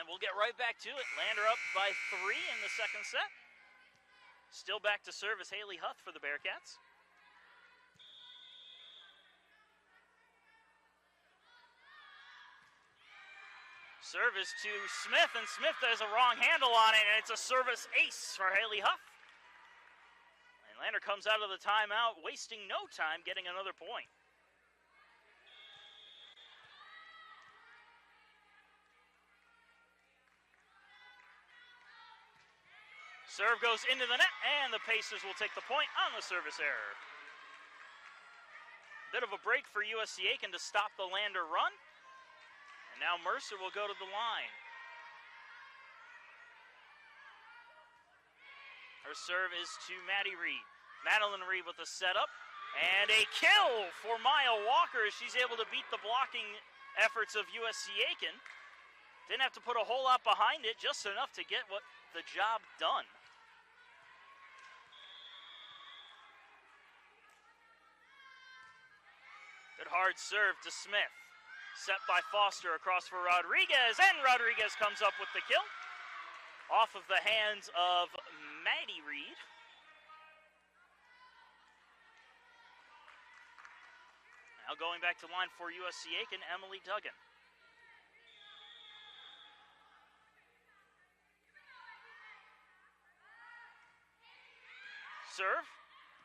And we'll get right back to it. Lander up by 3 in the second set. Still back to serve is Haley Huth for the Bearcats. Service to Smith, and Smith has a wrong handle on it, and it's a service ace for Haley Huth. And Lander comes out of the timeout, wasting no time getting another point. Serve goes into the net, and the Pacers will take the point on the service error. Bit of a break for USC Aiken to stop the Lander run. And now Mercer will go to the line. Her serve is to Maddie Reed. Madeline Reed with the setup. And a kill for Maya Walker as she's able to beat the blocking efforts of USC Aiken. Didn't have to put a whole lot behind it, just enough to get the job done. Good hard serve to Smith. Set by Foster across for Rodriguez, and Rodriguez comes up with the kill. Off of the hands of Maddie Reed. Now going back to line for USC Aiken, Emily Duggan. Serve,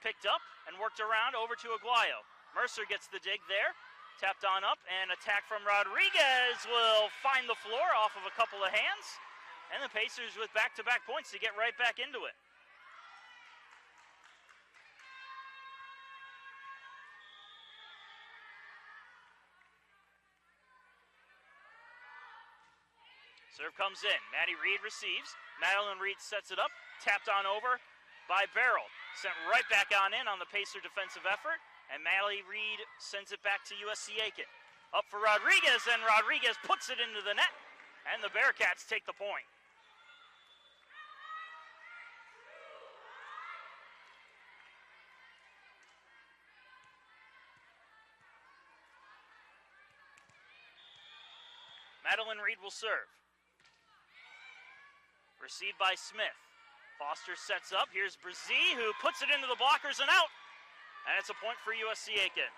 picked up and worked around over to Aguayo. Mercer gets the dig there. Tapped on up, and attack from Rodriguez will find the floor off of a couple of hands. And the Pacers with back-to-back points to get right back into it. Serve comes in. Maddie Reed receives. Madeline Reed sets it up. Tapped on over by Barrel. Sent right back on in on the Pacer defensive effort. And Maddie Reed sends it back to USC Aiken. Up for Rodriguez, and Rodriguez puts it into the net. And the Bearcats take the point. Madeline Reed will serve. Received by Smith. Foster sets up. Here's Brzee, who puts it into the blockers and out. And it's a point for USC Aiken.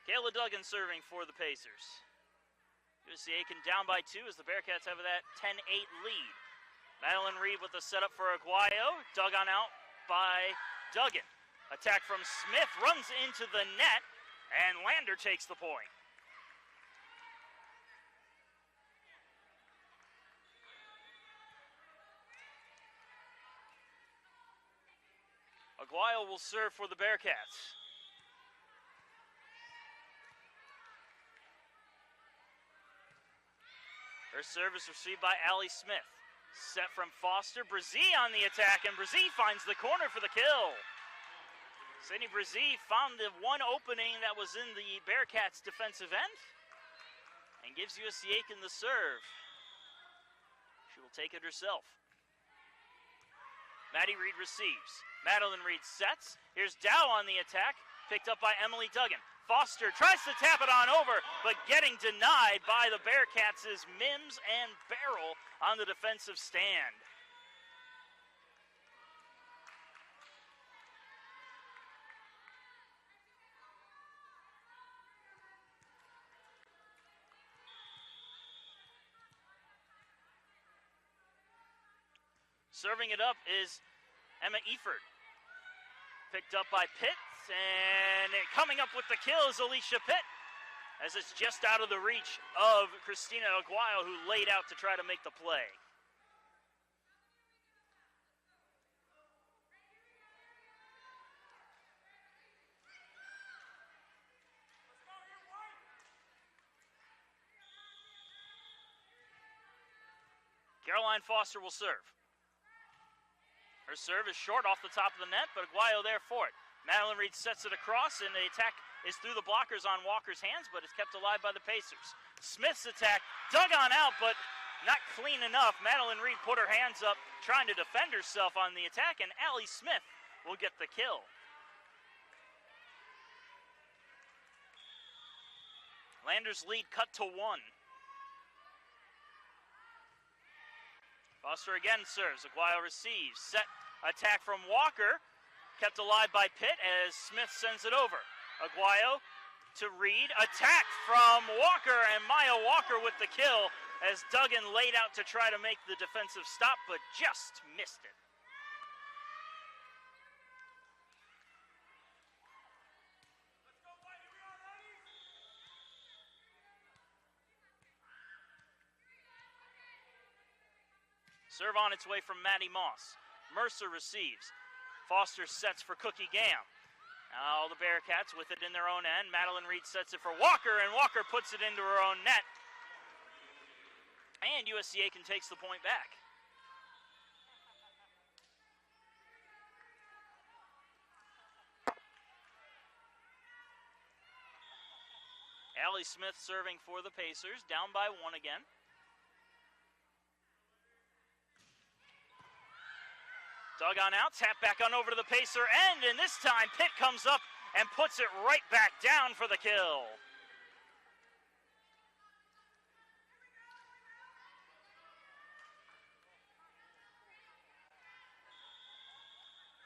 Kayla Duggan serving for the Pacers. USC Aiken down by 2 as the Bearcats have that 10-8 lead. Madeline Reed with the setup for Aguayo. Dug on out by Duggan. Attack from Smith, runs into the net, and Lander takes the point. Aguayo will serve for the Bearcats. Her service received by Allie Smith. Set from Foster. Brzee on the attack, and Brzee finds the corner for the kill. Sydney Brzee found the one opening that was in the Bearcats' defensive end and gives USC Aiken the serve. She will take it herself. Maddie Reed receives. Madeline Reed sets. Here's Dow on the attack, picked up by Emily Duggan. Foster tries to tap it on over, but getting denied by the Bearcats is Mims and Barrel on the defensive stand. Serving it up is Emma Eford. Picked up by Pitt, and coming up with the kill is Alicia Pitt, as it's just out of the reach of Christina Aguayo, who laid out to try to make the play. Caroline Foster will serve. Her serve is short off the top of the net, but Aguayo there for it. Madeline Reed sets it across, and the attack is through the blockers on Walker's hands, but it's kept alive by the Pacers. Smith's attack dug on out, but not clean enough. Madeline Reed put her hands up trying to defend herself on the attack, and Allie Smith will get the kill. Lander's lead cut to 1. Foster again serves. Aguayo receives. Set attack from Walker. Kept alive by Pitt as Smith sends it over. Aguayo to Reed. Attack from Walker, and Maya Walker with the kill as Duggan laid out to try to make the defensive stop, but just missed it. Serve on its way from Maddie Moss. Mercer receives. Foster sets for Cookie Gam. Now the Bearcats with it in their own end. Madeline Reed sets it for Walker, and Walker puts it into her own net. And USC Aiken takes the point back. Allie Smith serving for the Pacers, down by 1 again. Dug on out, tap back on over to the Pacer end, and this time Pitt comes up and puts it right back down for the kill.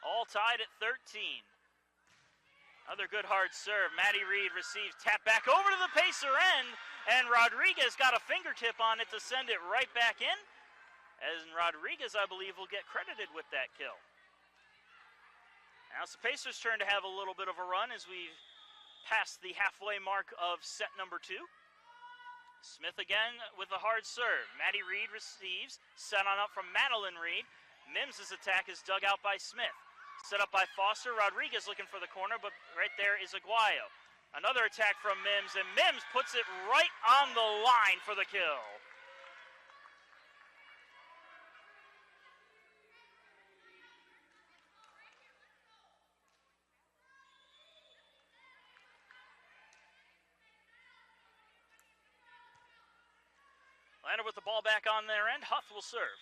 All tied at 13. Another good hard serve. Maddie Reed receives, tap back over to the Pacer end, and Rodriguez got a fingertip on it to send it right back in. As Rodriguez, I believe, will get credited with that kill. Now it's the Pacers' turn to have a little bit of a run as we pass the halfway mark of set number 2. Smith again with a hard serve. Maddie Reed receives, set on up from Madeline Reed. Mims' attack is dug out by Smith. Set up by Foster. Rodriguez looking for the corner, but right there is Aguayo. Another attack from Mims, and Mims puts it right on the line for the kill. Lander with the ball back on their end. Huff will serve.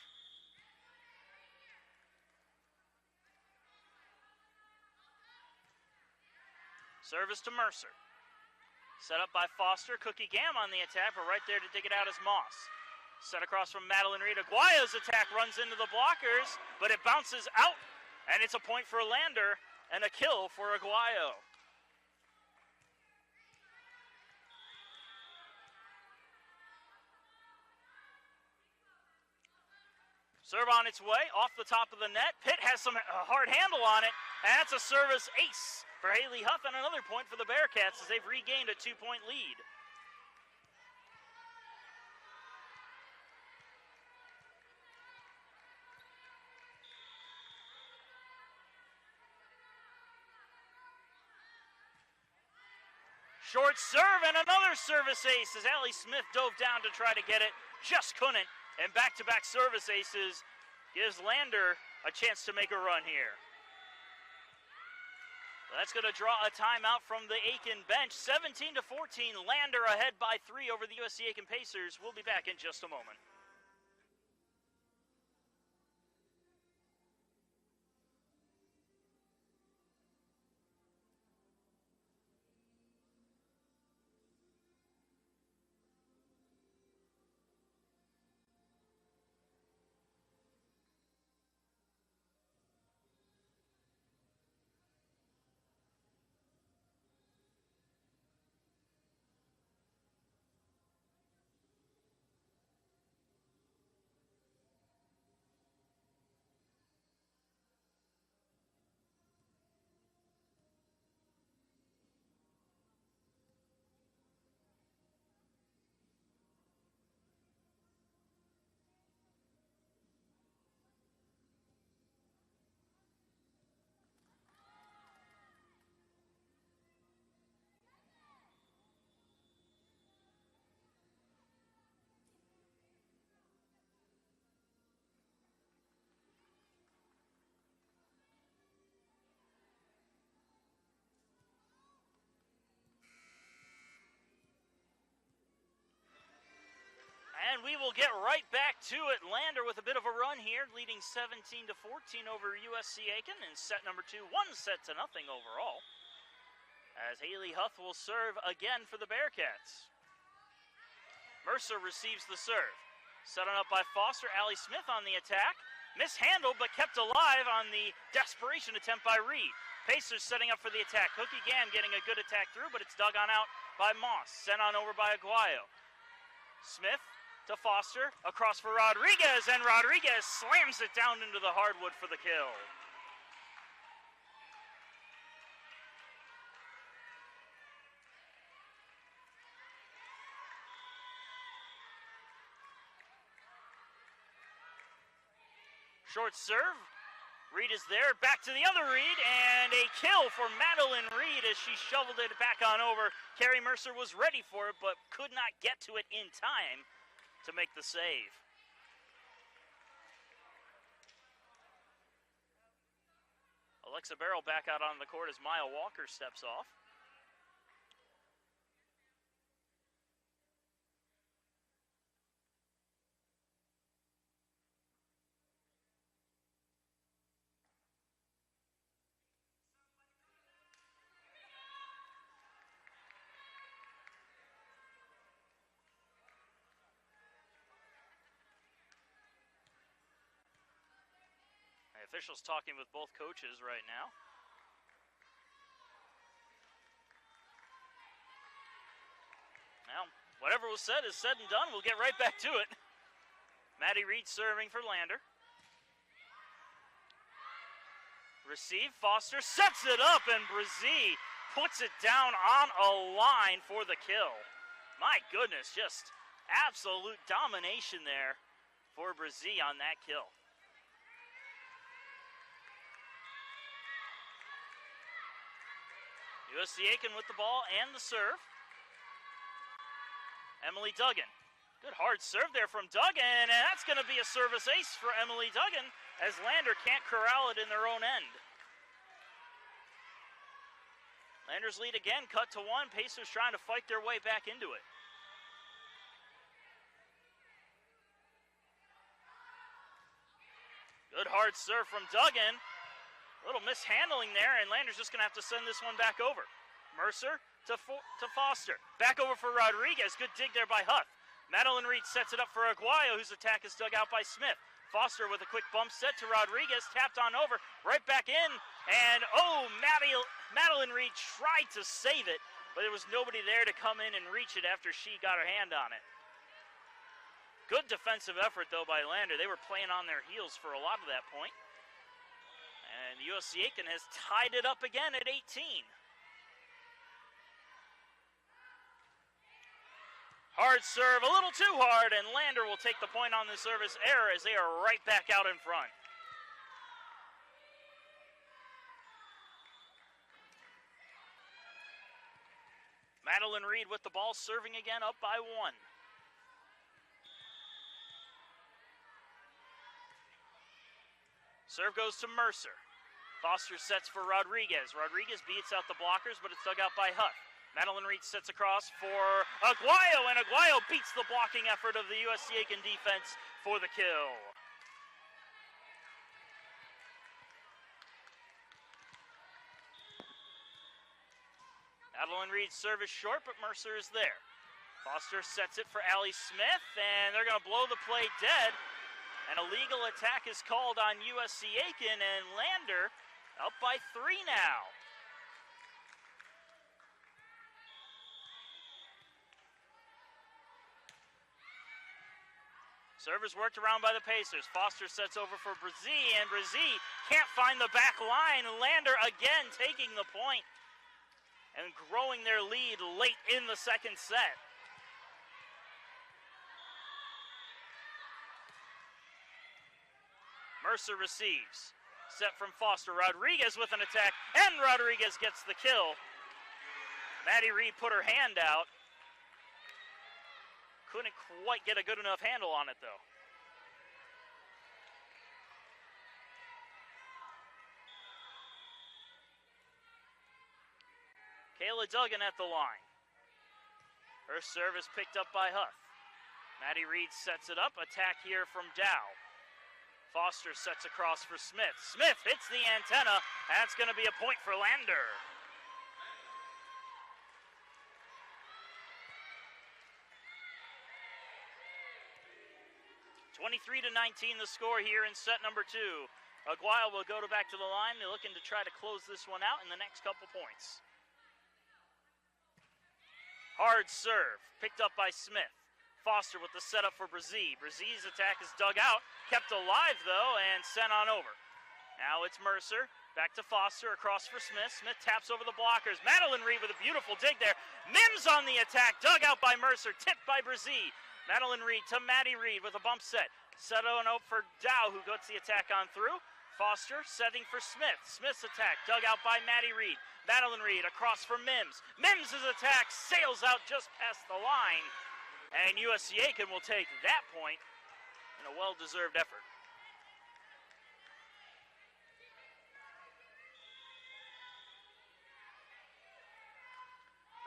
Service to Mercer. Set up by Foster. Cookie Gam on the attack, but right there to dig it out is Moss. Set across from Madeline Reed. Aguayo's attack runs into the blockers, but it bounces out, and it's a point for Lander and a kill for Aguayo. Serve on its way, off the top of the net. Pitt has some hard handle on it, and that's a service ace for Haley Huff, and another point for the Bearcats as they've regained a 2-point lead. Short serve and another service ace as Allie Smith dove down to try to get it, just couldn't. And back-to-back service aces gives Lander a chance to make a run here. That's going to draw a timeout from the Aiken bench. 17-14, Lander ahead by 3 over the USC Aiken Pacers. We'll be back in just a moment. And we will get right back to it. Lander with a bit of a run here, leading 17-14 over USC Aiken in set number 2, 1-0 overall. As Haley Huth will serve again for the Bearcats. Mercer receives the serve. Set on up by Foster. Allie Smith on the attack. Mishandled but kept alive on the desperation attempt by Reed. Pacers setting up for the attack. Cookie Gann getting a good attack through, but it's dug on out by Moss. Sent on over by Aguayo. Smith to Foster, across for Rodriguez, and Rodriguez slams it down into the hardwood for the kill. Short serve. Reed is there, back to the other Reed, and a kill for Madeline Reed as she shoveled it back on over. Carrie Mercer was ready for it, but could not get to it in time to make the save. Alexa Barrow back out on the court as Maya Walker steps off. Officials talking with both coaches right now. Now, whatever was said is said and done. We'll get right back to it. Maddie Reed serving for Lander. Receive, Foster sets it up, and Brzee puts it down on a line for the kill. My goodness, just absolute domination there for Brzee on that kill. USC Aiken with the ball and the serve. Emily Duggan. Good hard serve there from Duggan, and that's going to be a service ace for Emily Duggan as Lander can't corral it in their own end. Lander's lead again, cut to 1. Pacers trying to fight their way back into it. Good hard serve from Duggan. A little mishandling there, and Lander's just going to have to send this one back over. Mercer to Foster. Back over for Rodriguez. Good dig there by Huth. Madeline Reed sets it up for Aguayo, whose attack is dug out by Smith. Foster with a quick bump set to Rodriguez. Tapped on over. Right back in. And, oh, Madeline Reed tried to save it, but there was nobody there to come in and reach it after she got her hand on it. Good defensive effort, though, by Lander. They were playing on their heels for a lot of that point. And USC Aiken has tied it up again at 18. Hard serve, a little too hard, and Lander will take the point on the service error as they are right back out in front. Madeline Reed with the ball, serving again, up by 1. Serve goes to Mercer. Foster sets for Rodriguez. Rodriguez beats out the blockers, but it's dug out by Huth. Madeline Reed sets across for Aguayo, and Aguayo beats the blocking effort of the USC Aiken defense for the kill. Madeline Reed's serve is short, but Mercer is there. Foster sets it for Allie Smith, and they're going to blow the play dead. An illegal attack is called on USC Aiken, and Lander up by 3 now. Servers worked around by the Pacers. Foster sets over for Brzee, and Brzee can't find the back line. Lander again taking the point and growing their lead late in the second set. Mercer receives. Set from Foster. Rodriguez with an attack, and Rodriguez gets the kill. Maddie Reed put her hand out. Couldn't quite get a good enough handle on it, though. Kayla Duggan at the line. Her serve is picked up by Huth. Maddie Reed sets it up. Attack here from Dow. Foster sets across for Smith. Smith hits the antenna. That's going to be a point for Lander. 23-19 the score here in set number 2. Aguayo will go back to the line. They're looking to try to close this one out in the next couple points. Hard serve, picked up by Smith. Foster with the setup for Brzee. Brzee's attack is dug out, kept alive though, and sent on over. Now it's Mercer, back to Foster, across for Smith. Smith taps over the blockers. Madeline Reed with a beautiful dig there. Mims on the attack, dug out by Mercer, tipped by Brzee. Madeline Reed to Maddie Reed with a bump set. Set on out for Dow, who gets the attack on through. Foster setting for Smith. Smith's attack dug out by Maddie Reed. Madeline Reed across for Mims. Mims' attack sails out just past the line. And USC Aiken will take that point in a well-deserved effort.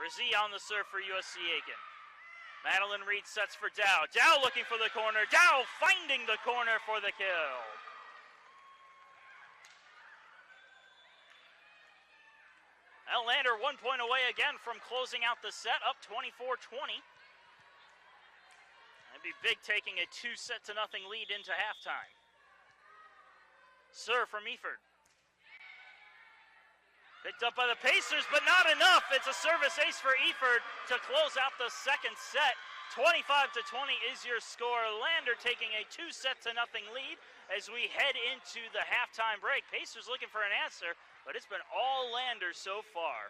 Brzee on the serve for USC Aiken. Madeline Reed sets for Dow. Dow looking for the corner. Dow finding the corner for the kill. Lander 1 point away again from closing out the set, up 24-20. It'd be big taking a 2-0 lead into halftime. Serve from Eford. Picked up by the Pacers, but not enough. It's a service ace for Eford to close out the second set. 25-20 is your score. Lander taking a 2-0 lead as we head into the halftime break. Pacers looking for an answer, but it's been all Lander so far.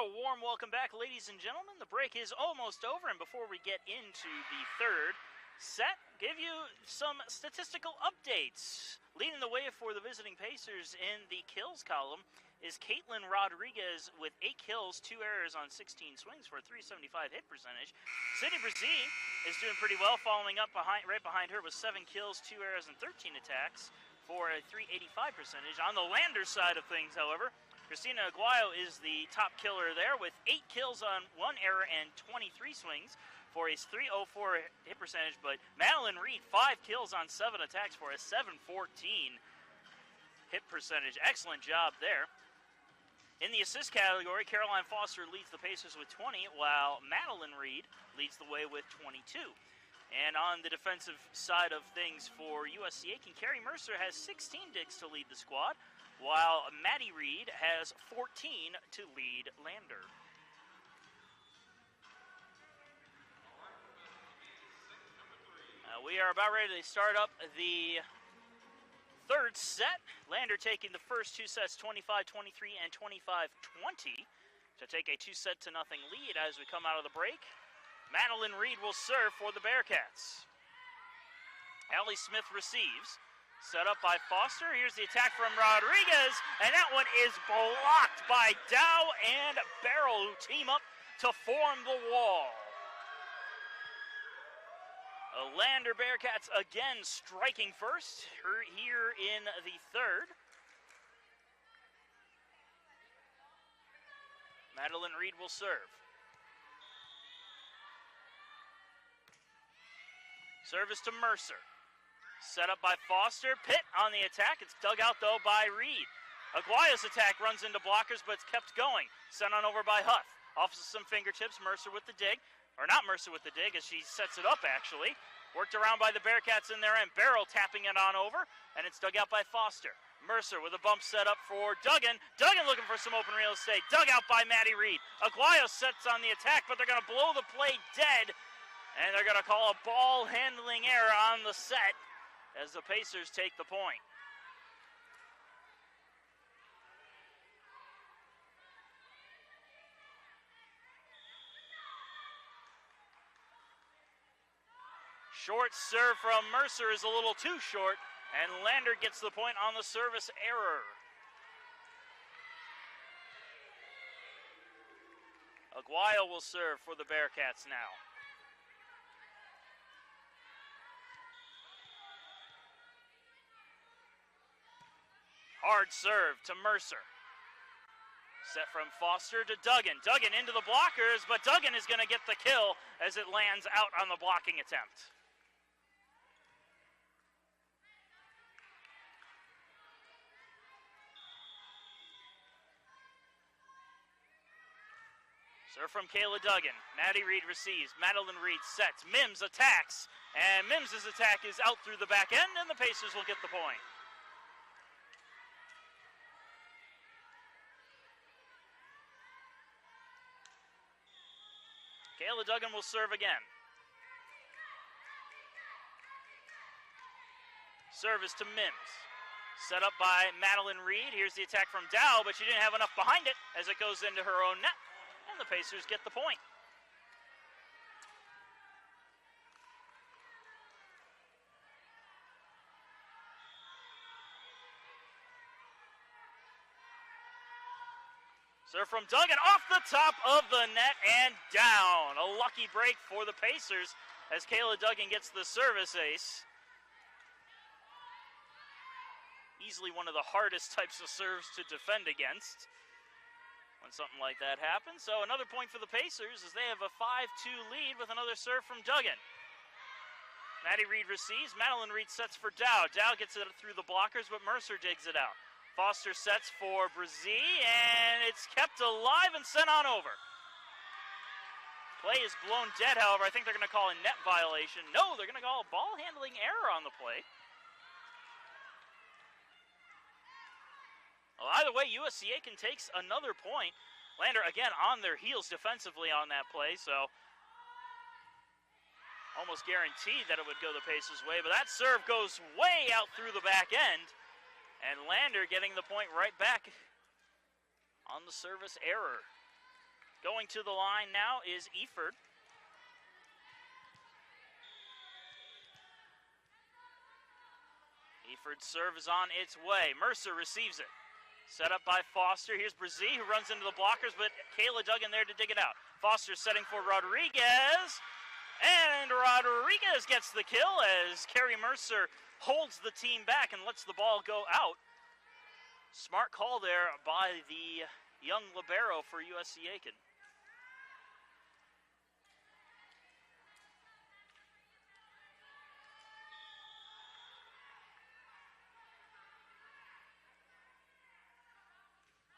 a warm welcome back, ladies and gentlemen. The break is almost over, and before we get into the third set, give you some statistical updates. Leading the way for the visiting Pacers in the kills column is Caitlin Rodriguez with 8 kills, 2 errors on 16 swings for a 375 hit percentage. Sydney Brzee is doing pretty well, following up right behind her with 7 kills, 2 errors, and 13 attacks for a 385 percentage. On the Lander side of things, however, Christina Aguayo is the top killer there with 8 kills on 1 error and 23 swings for a 304 hit percentage, but Madeline Reed, 5 kills on 7 attacks for a 714 hit percentage. Excellent job there. In the assist category, Caroline Foster leads the Pacers with 20, while Madeline Reed leads the way with 22. And on the defensive side of things for USC Aiken, Carrie Mercer has 16 digs to lead the squad, while Maddie Reed has 14 to lead Lander. We are about ready to start up the third set. Lander taking the first 2 sets, 25-23 and 25-20, to take a 2-0 lead as we come out of the break. Madeline Reed will serve for the Bearcats. Allie Smith receives. Set up by Foster. Here's the attack from Rodriguez, and that one is blocked by Dow and Barrel, who team up to form the wall. Lander Bearcats again striking first here in the third. Madeline Reed will serve. Service to Mercer. Set up by Foster. Pitt on the attack. It's dug out, though, by Reed. Aguayo's attack runs into blockers, but it's kept going. Sent on over by Huff. Off some fingertips. Mercer with the dig. Or not Mercer with the dig, as she sets it up, actually. Worked around by the Bearcats in their end. Barrel tapping it on over, and it's dug out by Foster. Mercer with a bump set up for Duggan. Duggan looking for some open real estate. Dug out by Maddie Reed. Aguayo sets on the attack, but they're going to blow the play dead. And they're going to call a ball handling error on the set as the Pacers take the point. Short serve from Mercer is a little too short, and Lander gets the point on the service error. Aguayo will serve for the Bearcats now. Hard serve to Mercer. Set from Foster to Duggan. Duggan into the blockers, but Duggan is going to get the kill as it lands out on the blocking attempt. Serve from Kayla Duggan. Maddie Reed receives. Madeline Reed sets. Mims attacks. And Mims' attack is out through the back end, and the Pacers will get the point. Kayla Duggan will serve again. Service to Mims. Set up by Madeline Reed. Here's the attack from Dow, but she didn't have enough behind it as it goes into her own net. And the Pacers get the point. Serve from Duggan off the top of the net and down. A lucky break for the Pacers as Kayla Duggan gets the service ace. Easily one of the hardest types of serves to defend against when something like that happens. So another point for the Pacers as they have a 5-2 lead with another serve from Duggan. Maddie Reed receives. Madeline Reed sets for Dow. Dow gets it through the blockers, but Mercer digs it out. Foster sets for Brzee, and it's kept alive and sent on over. Play is blown dead, however. I think they're going to call a net violation. No, they're going to call a ball handling error on the play. Well, either way, USC Aiken takes another point. Lander, again, on their heels defensively on that play, so almost guaranteed that it would go the Pacers' way, but that serve goes way out through the back end. And Lander getting the point right back on the service error. Going to the line now is Eford. Eford's serve is on its way. Mercer receives it. Set up by Foster. Here's Brzee, who runs into the blockers, but Kayla Duggan there to dig it out. Foster setting for Rodriguez. And Rodriguez gets the kill as Carrie Mercer holds the team back and lets the ball go out. Smart call there by the young libero for USC Aiken.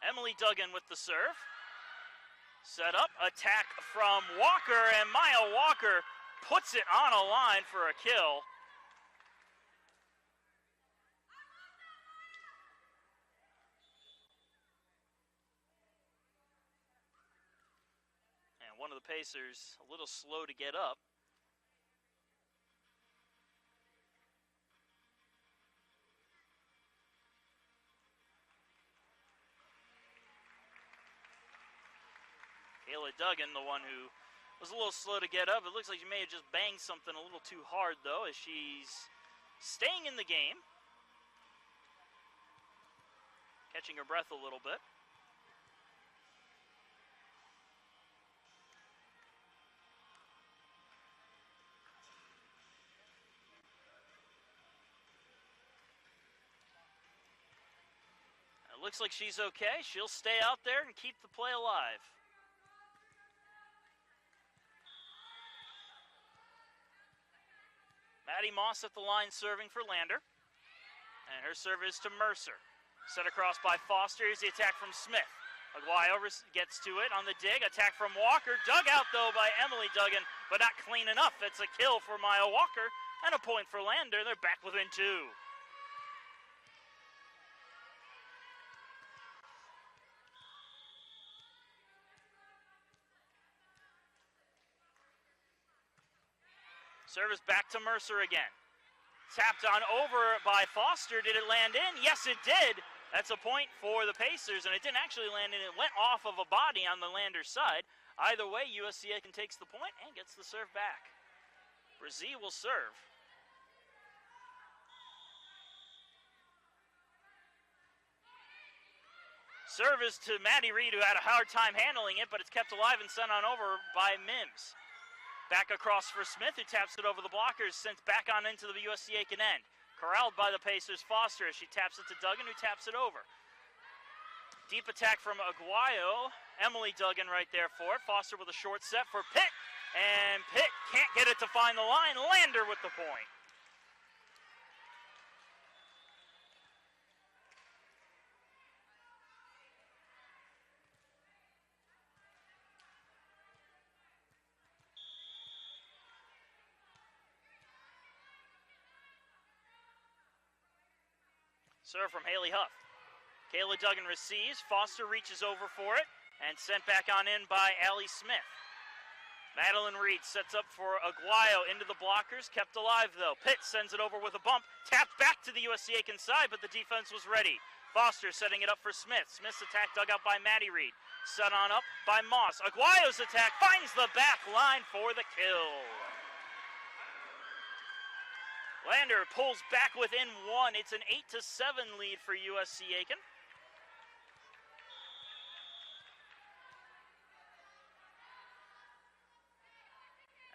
Emily Duggan with the serve. Set up, attack from Walker, and Maya Walker puts it on a line for a kill. And one of the Pacers a little slow to get up. Kayla Duggan, the one who was a little slow to get up. It looks like she may have just banged something a little too hard, though, as she's staying in the game. Catching her breath a little bit. It looks like she's okay. She'll stay out there and keep the play alive. Maddie Moss at the line serving for Lander. And her serve is to Mercer. Set across by Foster. Here's the attack from Smith. Aguayo gets to it on the dig. Attack from Walker. Dug out, though, by Emily Duggan, but not clean enough. It's a kill for Maya Walker and a point for Lander. They're back within two. Service back to Mercer again. Tapped on over by Foster. Did it land in? Yes, it did. That's a point for the Pacers, and it didn't actually land in. It went off of a body on the Lander side. Either way, USC Aiken takes the point and gets the serve back. Brzee will serve. Serve is to Maddie Reed, who had a hard time handling it, but it's kept alive and sent on over by Mims. Back across for Smith, who taps it over the blockers, sent back on into the USC Aiken end. Corralled by the Pacers, Foster, as she taps it to Duggan, who taps it over. Deep attack from Aguayo. Emily Duggan right there for it. Foster with a short set for Pitt, and Pitt can't get it to find the line. Lander with the point. Serve from Haley Huff. Kayla Duggan receives. Foster reaches over for it and sent back on in by Allie Smith. Madeline Reed sets up for Aguayo into the blockers. Kept alive, though. Pitt sends it over with a bump. Tapped back to the USC Aiken side, but the defense was ready. Foster setting it up for Smith. Smith's attack dug out by Maddie Reed. Set on up by Moss. Aguayo's attack finds the back line for the kill. Lander pulls back within one. It's an 8-7 lead for USC Aiken.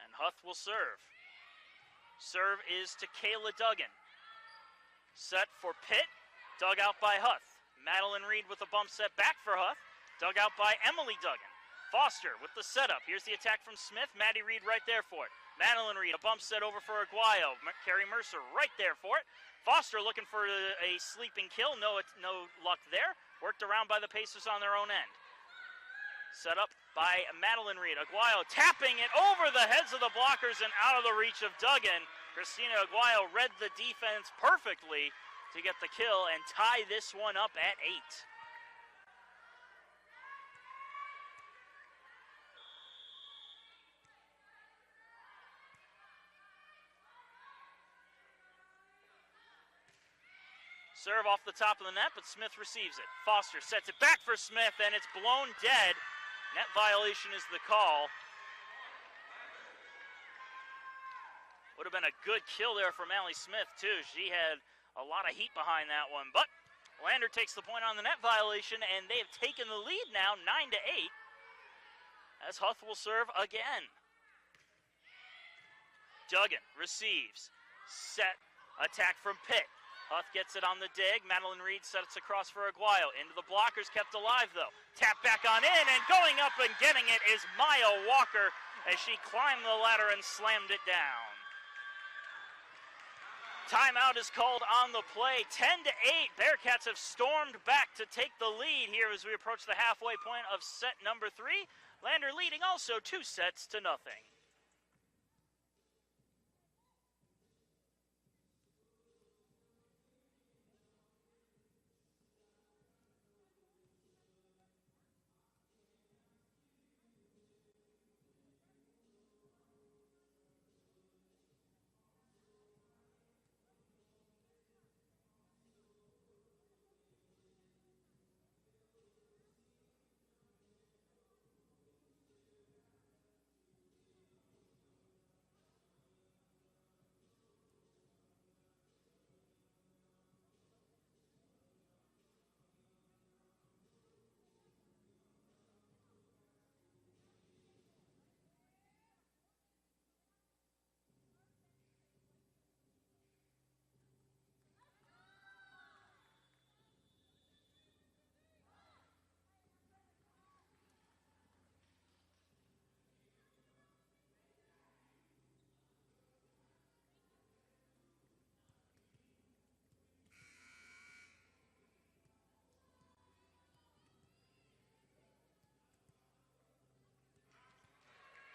And Huth will serve. Serve is to Kayla Duggan. Set for Pitt. Dug out by Huth. Madeline Reed with a bump set back for Huth. Dug out by Emily Duggan. Foster with the setup. Here's the attack from Smith. Maddie Reed right there for it. Madeline Reed, a bump set over for Aguayo. Carrie Mercer right there for it. Foster looking for a sleeping kill. No luck there. Worked around by the Pacers on their own end. Set up by Madeline Reed. Aguayo tapping it over the heads of the blockers and out of the reach of Duggan. Christina Aguayo read the defense perfectly to get the kill and tie this one up at 8. Serve off the top of the net, but Smith receives it. Foster sets it back for Smith, and it's blown dead Net violation is the call. Would have been a good kill there from Allie Smith, too. She had a lot of heat behind that one. But Lander takes the point on the net violation, and they have taken the lead now, 9-8, as Huth will serve again. Duggan receives. Set attack from Pitt. Huth gets it on the dig. Madeline Reed sets across for Aguayo. Into the blockers, kept alive, though. Tap back on in, and going up and getting it is Maya Walker as she climbed the ladder and slammed it down. Timeout is called on the play. 10-8. Bearcats have stormed back to take the lead here as we approach the halfway point of set number 3. Lander leading also 2-0.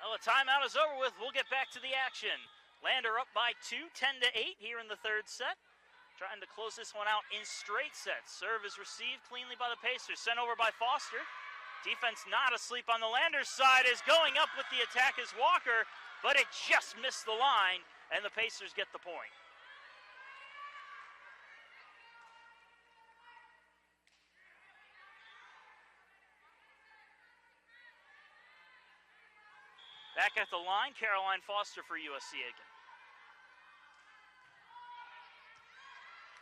Well, the timeout is over with. We'll get back to the action. Lander up by 2, 10-8 here in the third set. Trying to close this one out in straight sets. Serve is received cleanly by the Pacers. Sent over by Foster. Defense not asleep on the Lander side is going up with the attack is Walker, but it just missed the line, and the Pacers get the point. Back at the line, Caroline Foster for USC Aiken.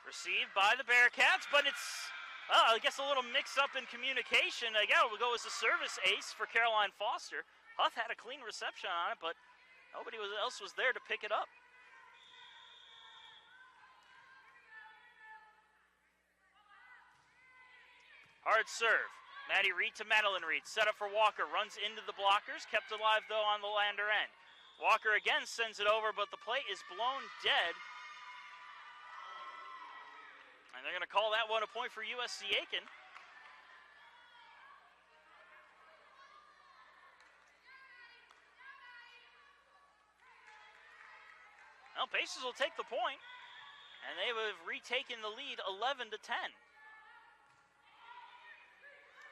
Received by the Bearcats, but it's, I guess, a little mix-up in communication. Again, we'll go as a service ace for Caroline Foster. Huth had a clean reception on it, but nobody else was there to pick it up. Hard serve. Maddie Reed to Madeline Reed. Set up for Walker. Runs into the blockers. Kept alive, though, on the Lander end. Walker again sends it over, but the play is blown dead. And they're going to call that one a point for USC Aiken. Well, Pacers will take the point, and they have retaken the lead 11-10.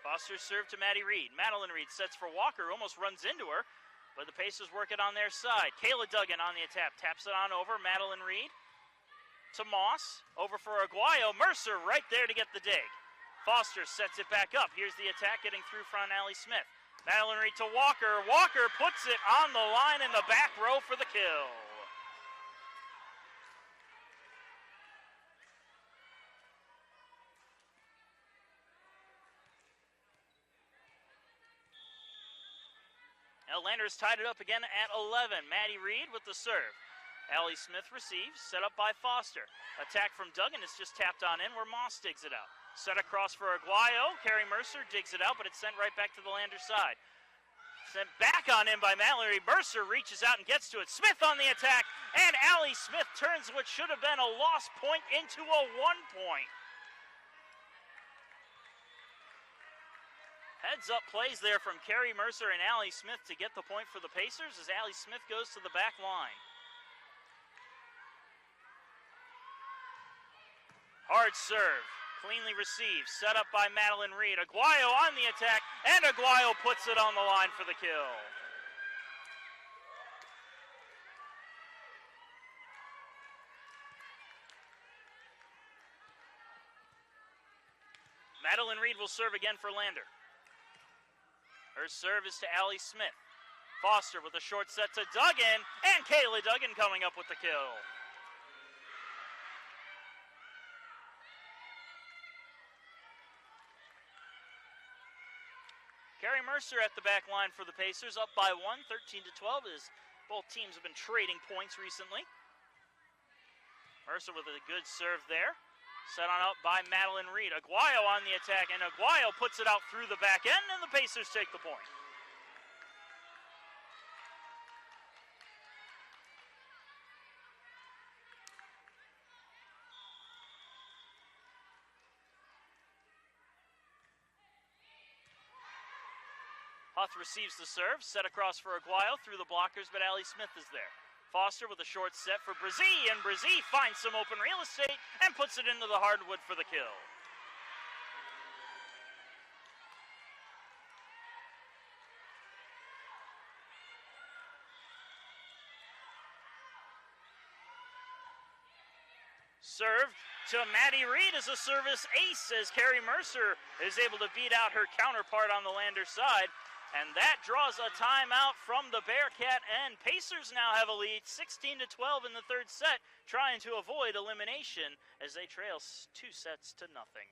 Foster serve to Maddie Reed. Madeline Reed sets for Walker, almost runs into her, but the Pacers work it on their side. Kayla Duggan on the attack, taps it on over. Madeline Reed to Moss, over for Aguayo. Mercer right there to get the dig. Foster sets it back up. Here's the attack getting through front Allie Smith. Madeline Reed to Walker. Walker puts it on the line in the back row for the kill. Now Landers tied it up again at 11. Maddie Reed with the serve. Allie Smith receives, set up by Foster. Attack from Duggan is just tapped on in where Moss digs it out. Set across for Aguayo. Carrie Mercer digs it out, but it's sent right back to the Lander side. Sent back on in by Mallory. Mercer reaches out and gets to it. Smith on the attack, and Allie Smith turns what should have been a lost point into a 1 point. Heads up plays there from Carrie Mercer and Allie Smith to get the point for the Pacers as Allie Smith goes to the back line. Hard serve, cleanly received, set up by Madeline Reed. Aguayo on the attack, and Aguayo puts it on the line for the kill. Madeline Reed will serve again for Lander. Her serve is to Allie Smith. Foster with a short set to Duggan, and Kayla Duggan coming up with the kill. Carrie Mercer at the back line for the Pacers, up by 1, 13-12, as both teams have been trading points recently. Mercer with a good serve there. Set on up by Madeline Reed. Aguayo on the attack, and Aguayo puts it out through the back end, and the Pacers take the point. Huth receives the serve, set across for Aguayo through the blockers, but Allie Smith is there. Foster with a short set for Brzee, and Brzee finds some open real estate and puts it into the hardwood for the kill. Serve to Maddie Reed as a service ace, as Carrie Mercer is able to beat out her counterpart on the Lander side. And that draws a timeout from the Bearcat, and Pacers now have a lead, 16-12 in the third set, trying to avoid elimination as they trail 2 sets to nothing.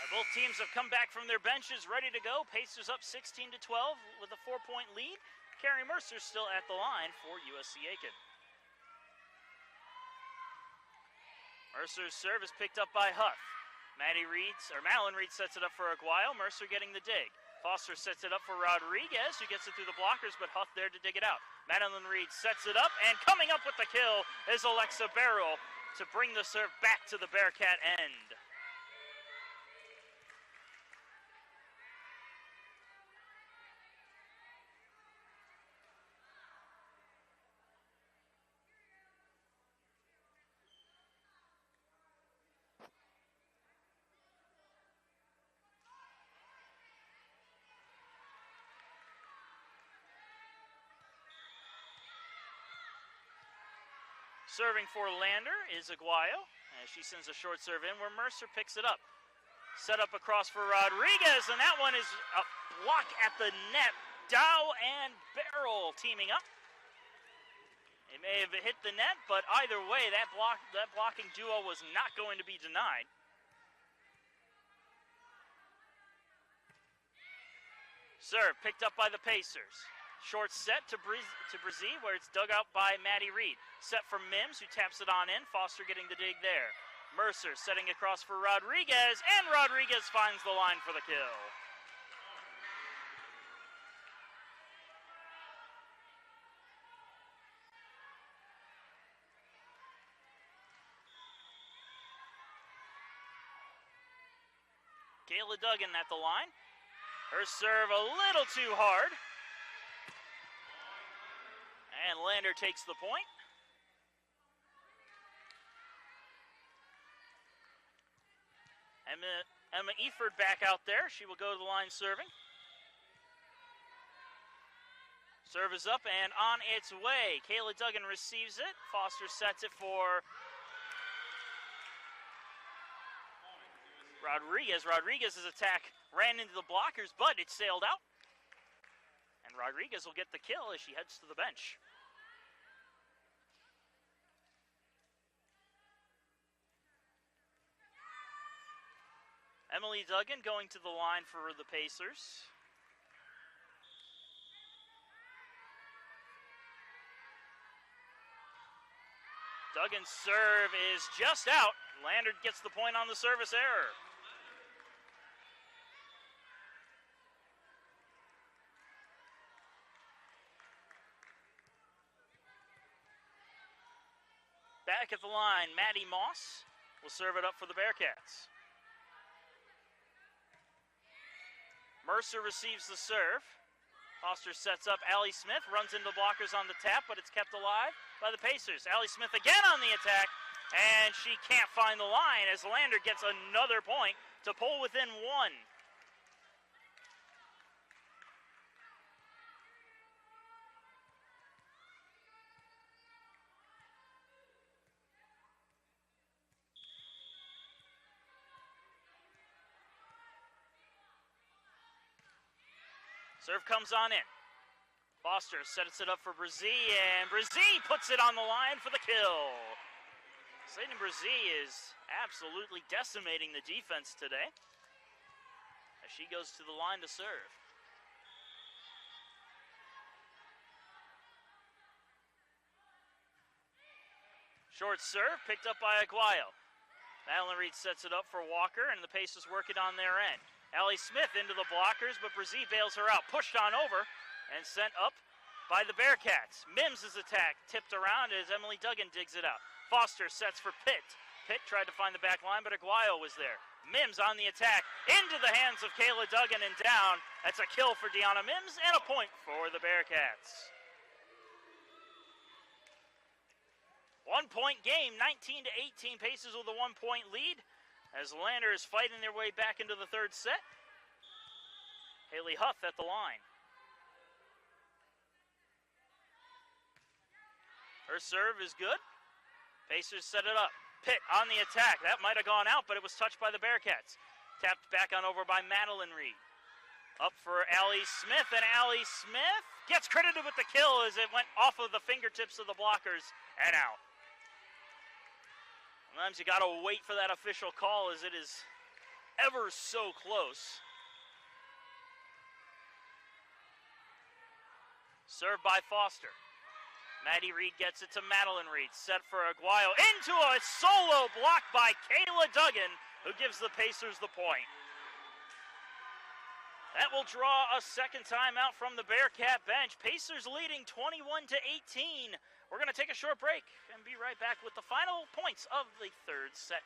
Both teams have come back from their benches ready to go. Pacers up 16-12 with a 4-point lead. Carrie Mercer still at the line for USC Aiken. Mercer's serve is picked up by Huth. Madeline Reed sets it up for Aguayo. Mercer getting the dig. Foster sets it up for Rodriguez, who gets it through the blockers, but Huth there to dig it out. Madeline Reed sets it up, and coming up with the kill is Alexa Barrel to bring the serve back to the Bearcat end. Serving for Lander is Aguayo, as she sends a short serve in where Mercer picks it up. Set up across for Rodriguez, and that one is a block at the net. Dow and Barrel teaming up. It may have hit the net, but either way, that blocking duo was not going to be denied. Serve picked up by the Pacers. Short set to Brzee, where it's dug out by Maddie Reed. Set from Mims, who taps it on in. Foster getting the dig there. Mercer setting across for Rodriguez, and Rodriguez finds the line for the kill. Kayla Duggan at the line. Her serve a little too hard. And Lander takes the point. Emma Eford back out there. She will go to the line serving. Serve is up and on its way. Kayla Duggan receives it. Foster sets it for Rodriguez. Rodriguez's attack ran into the blockers, but it sailed out. And Rodriguez will get the kill as she heads to the bench. Emily Duggan going to the line for the Pacers. Duggan's serve is just out. Lander gets the point on the service error. Back at the line, Maddie Moss will serve it up for the Bearcats. Mercer receives the serve. Foster sets up Allie Smith, runs into blockers on the tap, but it's kept alive by the Pacers. Allie Smith again on the attack, and she can't find the line as Lander gets another point to pull within one. Serve comes on in. Foster sets it up for Brzee, and Brzee puts it on the line for the kill. Sydney Brzee is absolutely decimating the defense today as she goes to the line to serve. Short serve picked up by Aguayo. Madeline Reed sets it up for Walker, and the Pacers work it on their end. Allie Smith into the blockers, but Brzee bails her out. Pushed on over and sent up by the Bearcats. Mims' attack tipped around as Emily Duggan digs it out. Foster sets for Pitt. Pitt tried to find the back line, but Aguayo was there. Mims on the attack, into the hands of Kayla Duggan and down. That's a kill for Deanna Mims and a point for the Bearcats. 1 point game, 19-18. Pacers with a 1 point lead as Lander is fighting their way back into the third set. Haley Huff at the line. Her serve is good. Pacers set it up. Pitt on the attack. That might have gone out, but it was touched by the Bearcats. Tapped back on over by Madeline Reed. Up for Allie Smith, and Allie Smith gets credited with the kill as it went off of the fingertips of the blockers and out. Sometimes you got to wait for that official call as it is ever so close. Served by Foster. Maddie Reed gets it to Madeline Reed. Set for Aguayo. Into a solo block by Kayla Duggan, who gives the Pacers the point. That will draw a second timeout from the Bearcat bench. Pacers leading 21-18. We're going to take a short break and be right back with the final points of the third set.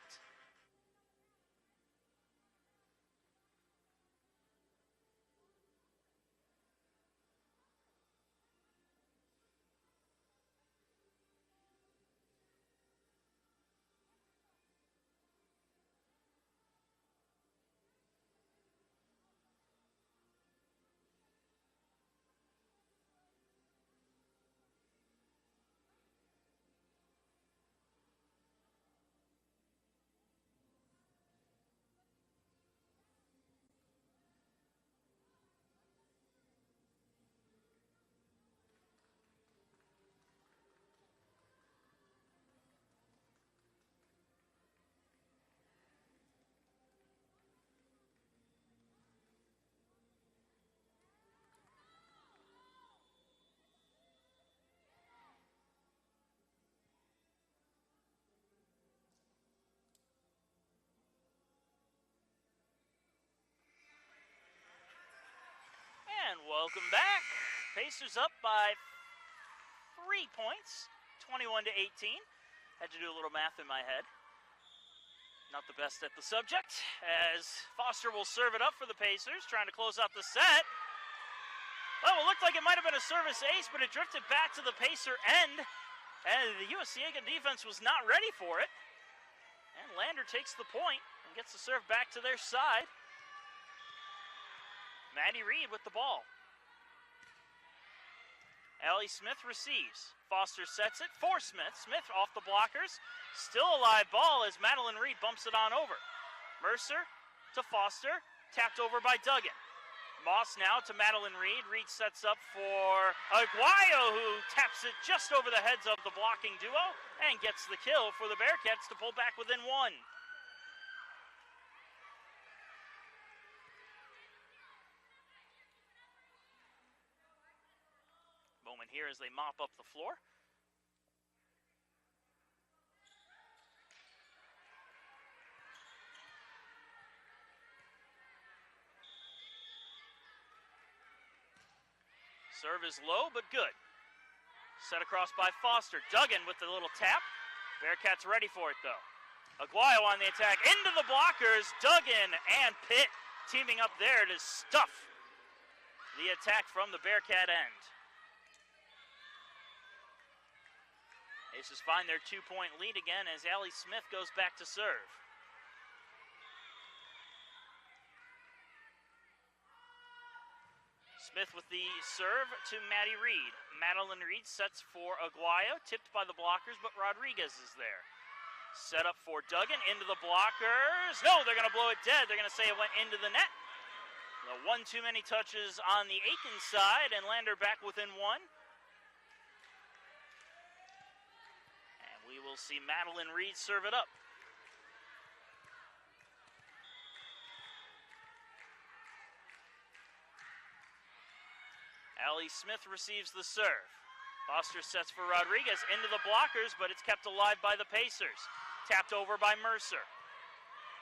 And welcome back. Pacers up by 3 points, 21-18. Had to do a little math in my head. Not the best at the subject, as Foster will serve it up for the Pacers, trying to close out the set. Well, it looked like it might have been a service ace, but it drifted back to the Pacer end, and the USC Aiken defense was not ready for it. And Lander takes the point and gets the serve back to their side. Maddie Reed with the ball. Allie Smith receives. Foster sets it for Smith. Smith off the blockers. Still a live ball as Madeline Reed bumps it on over. Mercer to Foster. Tapped over by Duggan. Moss now to Madeline Reed. Reed sets up for Aguayo, who taps it just over the heads of the blocking duo and gets the kill for the Bearcats to pull back within one. Moment here as they mop up the floor. Serve is low, but good. Set across by Foster. Duggan with the little tap. Bearcats ready for it, though. Aguayo on the attack. Into the blockers. Duggan and Pitt teaming up there to stuff the attack from the Bearcat end. Aces find their 2-point lead again as Allie Smith goes back to serve. Smith with the serve to Maddie Reed. Madeline Reed sets for Aguayo, tipped by the blockers, but Rodriguez is there. Set up for Duggan, into the blockers. No, they're going to blow it dead. They're going to say it went into the net. The one too many touches on the Aiken side, and Lander back within one. And we will see Madeline Reed serve it up. Allie Smith receives the serve. Foster sets for Rodriguez, into the blockers, but it's kept alive by the Pacers. Tapped over by Mercer.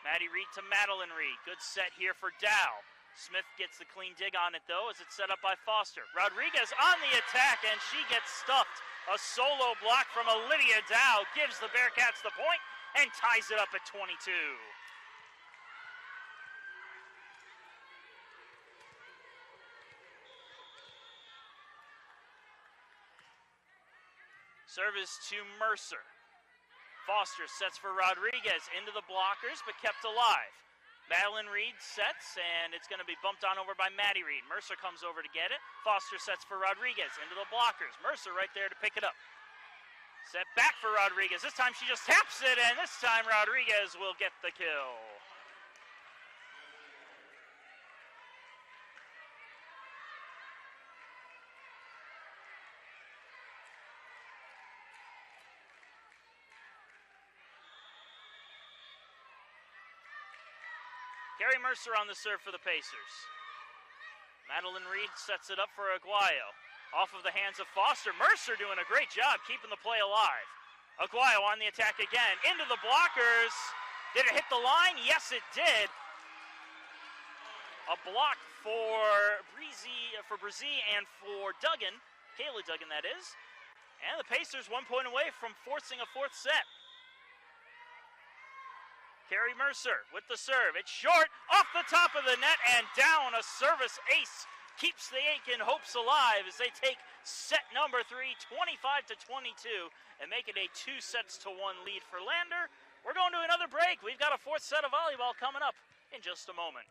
Maddie Reed to Madeline Reed. Good set here for Dow. Smith gets the clean dig on it, though, as it's set up by Foster. Rodriguez on the attack, and she gets stuffed. A solo block from Olivia Dow gives the Bearcats the point and ties it up at 22. Service to Mercer. Foster sets for Rodriguez, into the blockers, but kept alive. Madeline Reed sets, and it's going to be bumped on over by Maddie Reed. Mercer comes over to get it. Foster sets for Rodriguez, into the blockers. Mercer right there to pick it up. Set back for Rodriguez. This time she just taps it, and this time Rodriguez will get the kill. Carrie Mercer on the serve for the Pacers. Madeline Reed sets it up for Aguayo. Off of the hands of Foster. Mercer doing a great job keeping the play alive. Aguayo on the attack again. Into the blockers. Did it hit the line? Yes, it did. A block for Brzee and for Duggan. Kayla Duggan, that is. And the Pacers 1 point away from forcing a fourth set. Carrie Mercer with the serve. It's short, off the top of the net, and down. A service ace keeps the Aiken hopes alive as they take set number 3, 25-22, and make it a 2-1 lead for Lander. We're going to another break. We've got a fourth set of volleyball coming up in just a moment.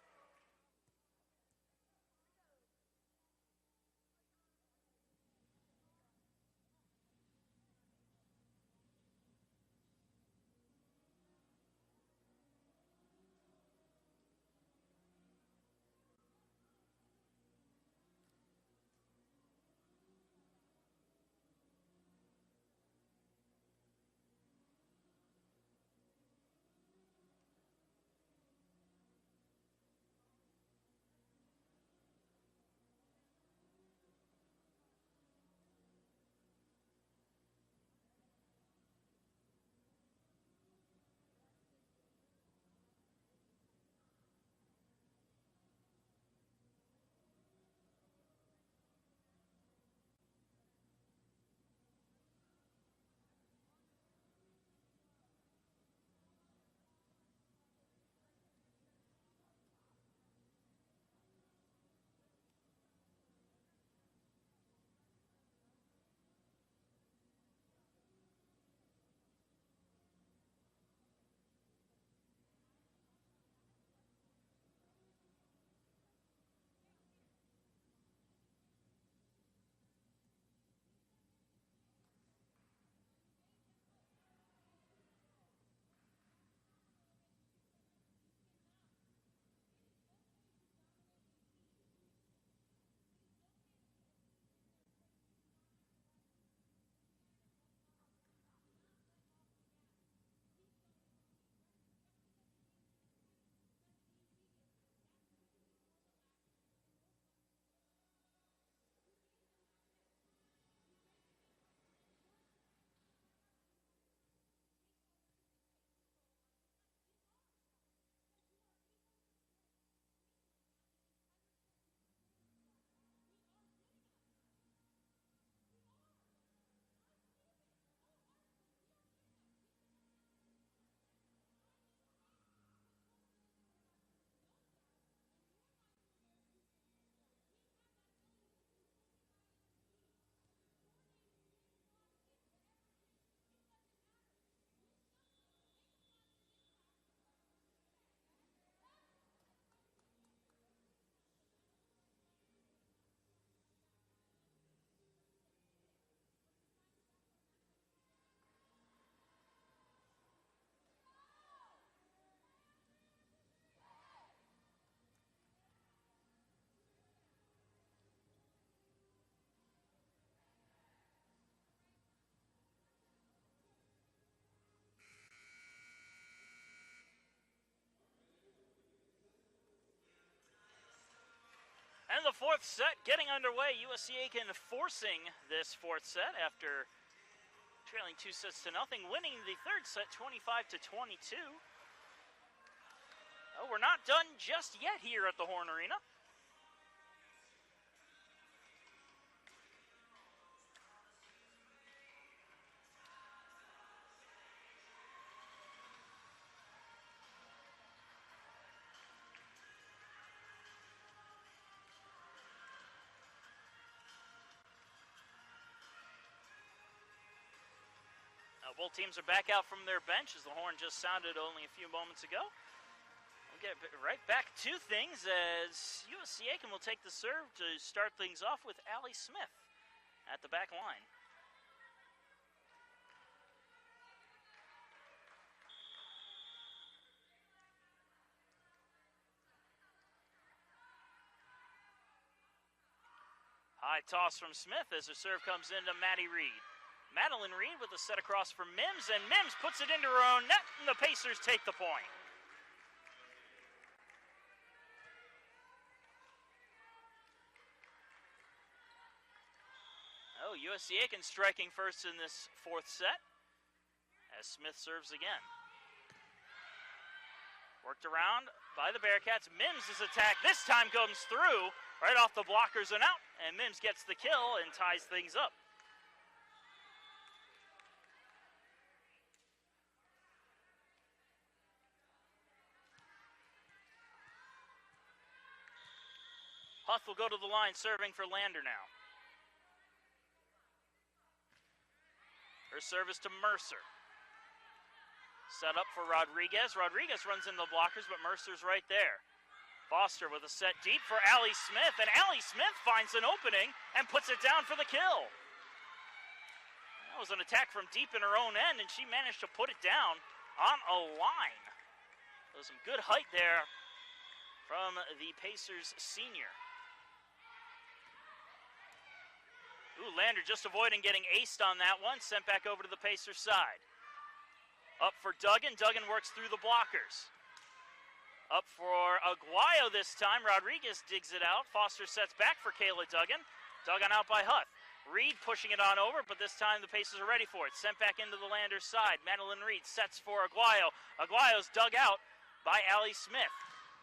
And the fourth set getting underway. USC Aiken forcing this fourth set after trailing 2-0, winning the third set 25-22. Oh, we're not done just yet here at the Horne Arena. Both teams are back out from their bench as the horn just sounded only a few moments ago. We'll get right back to things as USC Aiken will take the serve to start things off with Allie Smith at the back line. High toss from Smith as her serve comes into Maddie Reed. Madeline Reed with a set across for Mims, and Mims puts it into her own net, and the Pacers take the point. Oh, USC Aiken striking first in this fourth set as Smith serves again. Worked around by the Bearcats. Mims' attack this time comes through right off the blockers and out, and Mims gets the kill and ties things up. Huth will go to the line, serving for Lander now. Her service to Mercer. Set up for Rodriguez. Rodriguez runs into the blockers, but Mercer's right there. Foster with a set deep for Allie Smith, and Allie Smith finds an opening and puts it down for the kill. That was an attack from deep in her own end, and she managed to put it down on a line. There was some good height there from the Pacers senior. Ooh, Lander just avoiding getting aced on that one. Sent back over to the Pacers side. Up for Duggan. Duggan works through the blockers. Up for Aguayo this time. Rodriguez digs it out. Foster sets back for Kayla Duggan. Duggan out by Huth. Reed pushing it on over, but this time the Pacers are ready for it. Sent back into the Lander side. Madeline Reed sets for Aguayo. Aguayo's dug out by Allie Smith.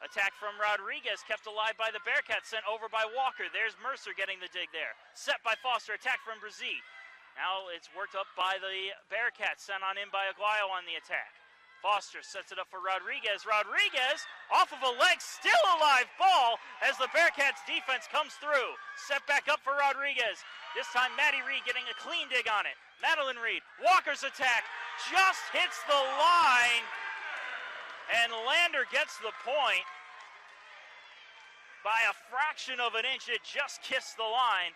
Attack from Rodriguez, kept alive by the Bearcats, sent over by Walker. There's Mercer getting the dig there. Set by Foster, attack from Brzee. Now it's worked up by the Bearcats, sent on in by Aguayo on the attack. Foster sets it up for Rodriguez. Rodriguez, off of a leg, still a live ball as the Bearcats defense comes through. Set back up for Rodriguez. This time Maddie Reed getting a clean dig on it. Madeline Reed, Walker's attack, just hits the line. And Lander gets the point by a fraction of an inch. It just kissed the line.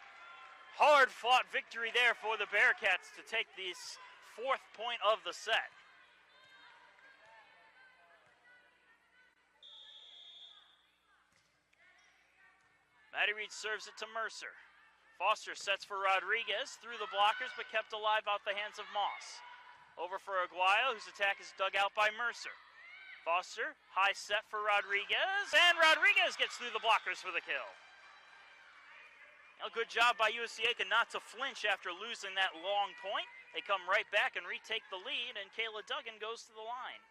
Hard-fought victory there for the Bearcats to take this fourth point of the set. Maddie Reed serves it to Mercer. Foster sets for Rodriguez, through the blockers, but kept alive out the hands of Moss. Over for Aguayo, whose attack is dug out by Mercer. Foster, high set for Rodriguez, and Rodriguez gets through the blockers for the kill. A good job by USC Aiken not to flinch after losing that long point. They come right back and retake the lead, and Kayla Duggan goes to the line.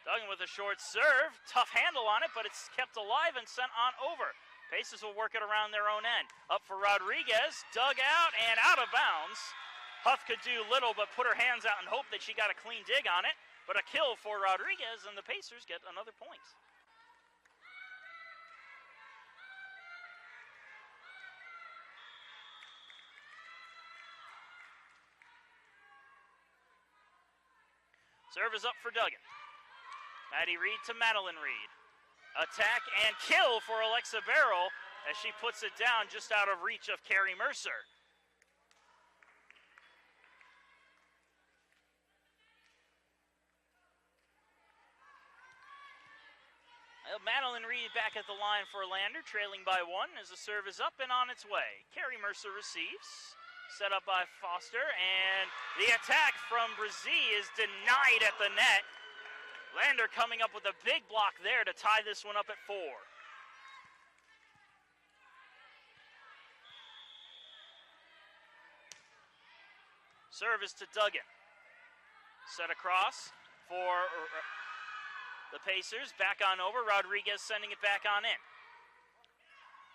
Duggan with a short serve, tough handle on it, but it's kept alive and sent on over. Pacers will work it around their own end. Up for Rodriguez, dug out and out of bounds. Huth could do little but put her hands out and hope that she got a clean dig on it. But a kill for Rodriguez, and the Pacers get another point. Serve is up for Duggan. Maddie Reed to Madeline Reed. Attack and kill for Alexa Barrow as she puts it down just out of reach of Carrie Mercer. Madeline Reed back at the line for Lander, trailing by one as the serve is up and on its way. Carrie Mercer receives, set up by Foster, and the attack from Brzee is denied at the net Lander coming up with a big block there to tie this one up at 4. Service to Duggan. Set across for the Pacers. Back on over. Rodriguez sending it back on in.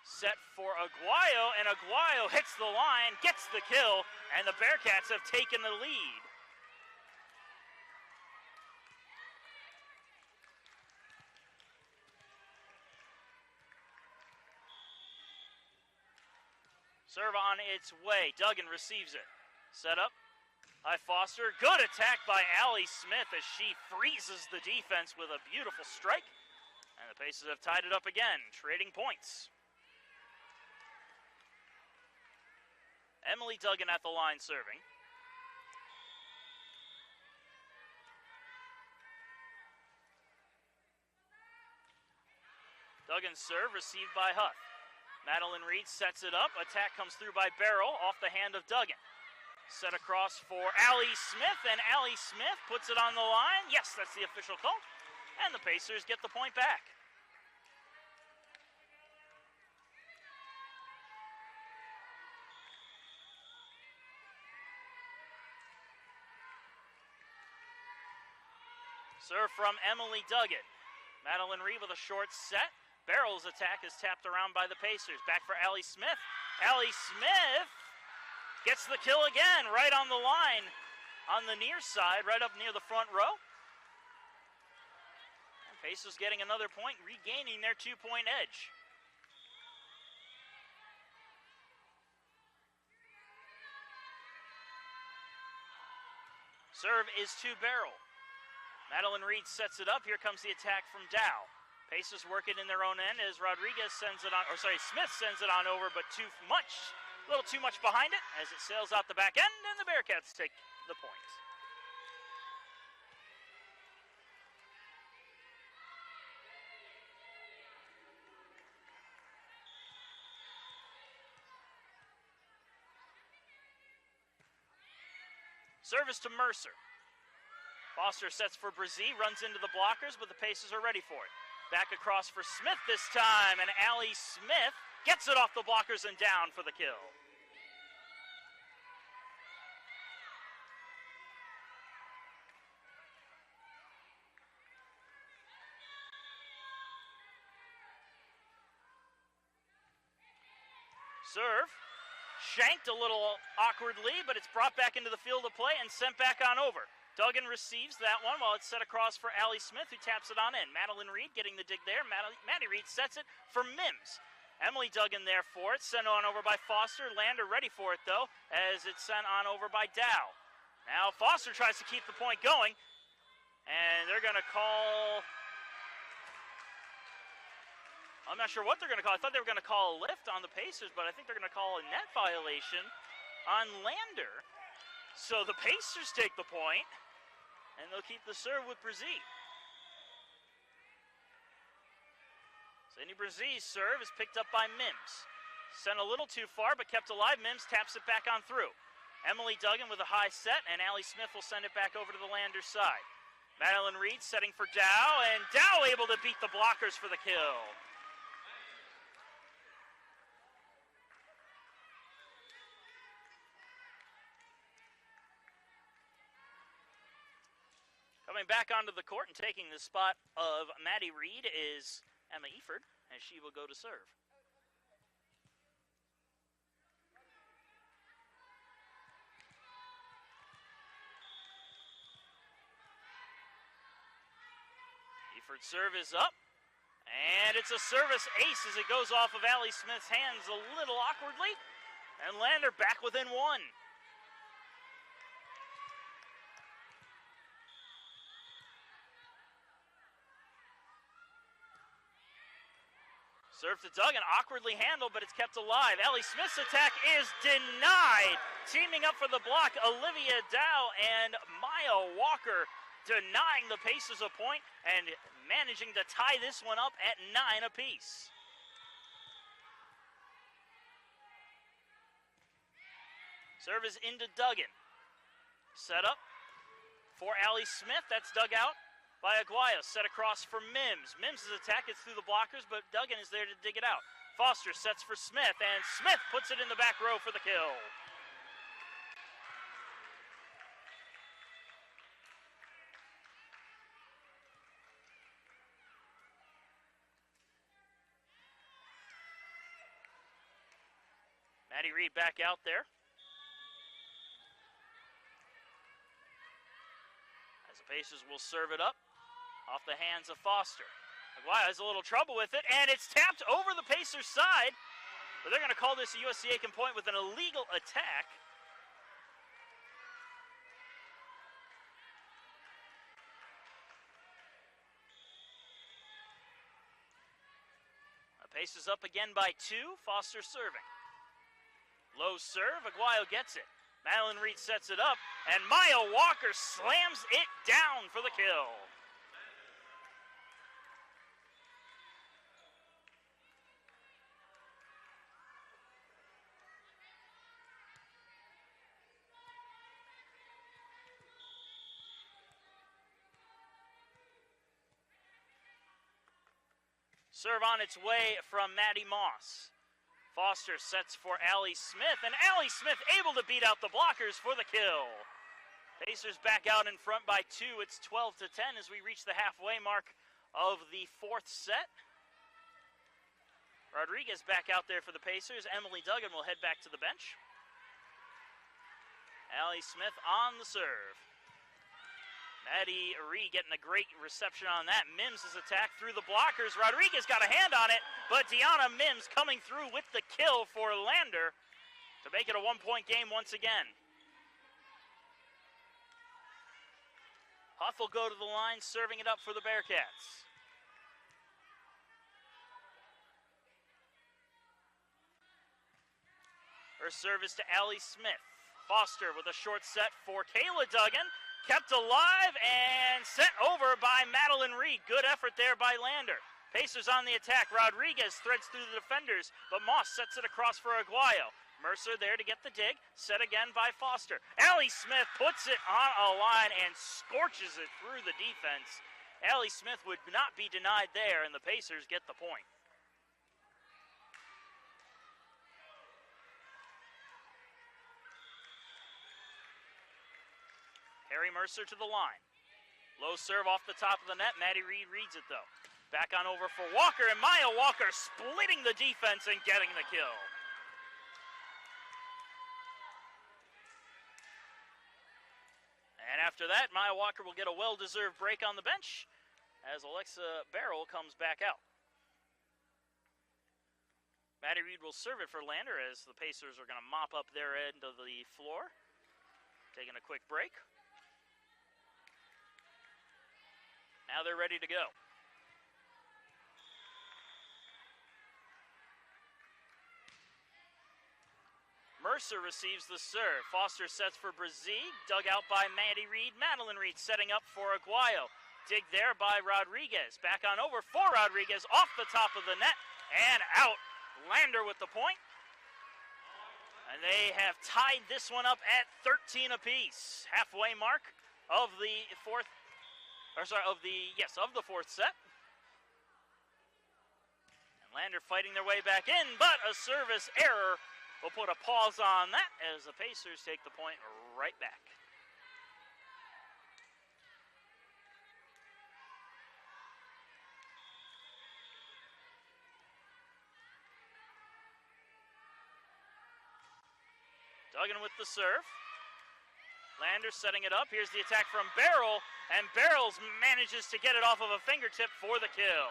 Set for Aguayo, and Aguayo hits the line, gets the kill, and the Bearcats have taken the lead. Serve on its way. Duggan receives it. Set up. By Foster. Good attack by Allie Smith as she freezes the defense with a beautiful strike. And the Pacers have tied it up again, trading points. Emily Duggan at the line serving. Duggan's serve received by Huff. Madeline Reed sets it up. Attack comes through by Barrel off the hand of Duggan. Set across for Allie Smith, and Allie Smith puts it on the line. Yes, that's the official call. And the Pacers get the point back. Serve from Emily Duggan. Madeline Reed with a short set. Barrel's attack is tapped around by the Pacers. Back for Allie Smith. Allie Smith gets the kill again, right on the line, on the near side, right up near the front row. And Pacers getting another point, regaining their 2-point edge. Serve is to Barrel. Madeline Reed sets it up. Here comes the attack from Dow. Pacers work it in their own end as Rodriguez sends it on, Smith sends it on over, but a little too much behind it as it sails out the back end, and the Bearcats take the point. Service to Mercer. Foster sets for Brzee, runs into the blockers, but the Pacers are ready for it. Back across for Smith this time, and Allie Smith gets it off the blockers and down for the kill. Serve, shanked a little awkwardly, but it's brought back into the field of play and sent back on over. Duggan receives that one while it's set across for Allie Smith, who taps it on in. Madeline Reed getting the dig there. Maddie Reed sets it for Mims. Emily Duggan there for it. Sent on over by Foster. Lander ready for it, though, as it's sent on over by Dow. Now Foster tries to keep the point going, and they're going to call... I'm not sure what they're going to call. I thought they were going to call a lift on the Pacers, but I think they're going to call a net violation on Lander. So the Pacers take the point, and they'll keep the serve with Brzee. Sydney Brzee's serve is picked up by Mims. Sent a little too far, but kept alive. Mims taps it back on through. Emily Duggan with a high set, and Allie Smith will send it back over to the Lander side. Madeline Reed setting for Dow, and Dow able to beat the blockers for the kill. Coming back onto the court and taking the spot of Maddie Reed is Emma Eford, as she will go to serve. Eford's serve is up, and it's a service ace as it goes off of Allie Smith's hands a little awkwardly, and Lander back within one. Serve to Duggan, awkwardly handled, but it's kept alive. Allie Smith's attack is denied. Teaming up for the block, Olivia Dow and Maya Walker denying the Pacers a point and managing to tie this one up at 9 apiece. Serve is into Duggan. Set up for Allie Smith, that's dug out by Aguayo, set across for Mims. Mims' attack gets through the blockers, but Duggan is there to dig it out. Foster sets for Smith, and Smith puts it in the back row for the kill. Maddie Reed back out there. As the Pacers will serve it up off the hands of Foster. Aguayo has a little trouble with it, and it's tapped over the Pacers' side. But they're going to call this a USC Aiken point with an illegal attack. The Pacers up again by 2. Foster serving. Low serve, Aguayo gets it. Madeline Reed sets it up, and Maya Walker slams it down for the kill. Serve on its way from Maddie Moss. Foster sets for Allie Smith, and Allie Smith able to beat out the blockers for the kill. Pacers back out in front by 2. It's 12-10 as we reach the halfway mark of the 4th set. Rodriguez back out there for the Pacers. Emily Duggan will head back to the bench. Allie Smith on the serve. Maddie Reed getting a great reception on that. Mims' attack through the blockers. Rodriguez got a hand on it, but Deanna Mims coming through with the kill for Lander to make it a 1-point game once again. Huff will go to the line, serving it up for the Bearcats. Her service to Allie Smith. Foster with a short set for Kayla Duggan. Kept alive and sent over by Madeline Reed. Good effort there by Lander. Pacers on the attack. Rodriguez threads through the defenders, but Moss sets it across for Aguayo. Mercer there to get the dig. Set again by Foster. Allie Smith puts it on a line and scorches it through the defense. Allie Smith would not be denied there, and the Pacers get the point. Harry Mercer to the line. Low serve off the top of the net. Maddie Reed reads it, though. Back on over for Walker, and Maya Walker splitting the defense and getting the kill. And after that, Maya Walker will get a well-deserved break on the bench as Alexa Barrel comes back out. Maddie Reed will serve it for Lander as the Pacers are going to mop up their end of the floor. Taking a quick break. Now they're ready to go. Mercer receives the serve. Foster sets for Brazee. Dug out by Maddie Reed. Madeline Reed setting up for Aguayo. Dig there by Rodriguez. Back on over for Rodriguez. Off the top of the net and out. Lander with the point. And they have tied this one up at 13 apiece. Halfway mark of the fourth. Of the 4th set. And Lander fighting their way back in, but a service error will put a pause on that as the Pacers take the point right back. Duggan with the serve. Lander setting it up. Here's the attack from Barrel, and Barrels manages to get it off of a fingertip for the kill.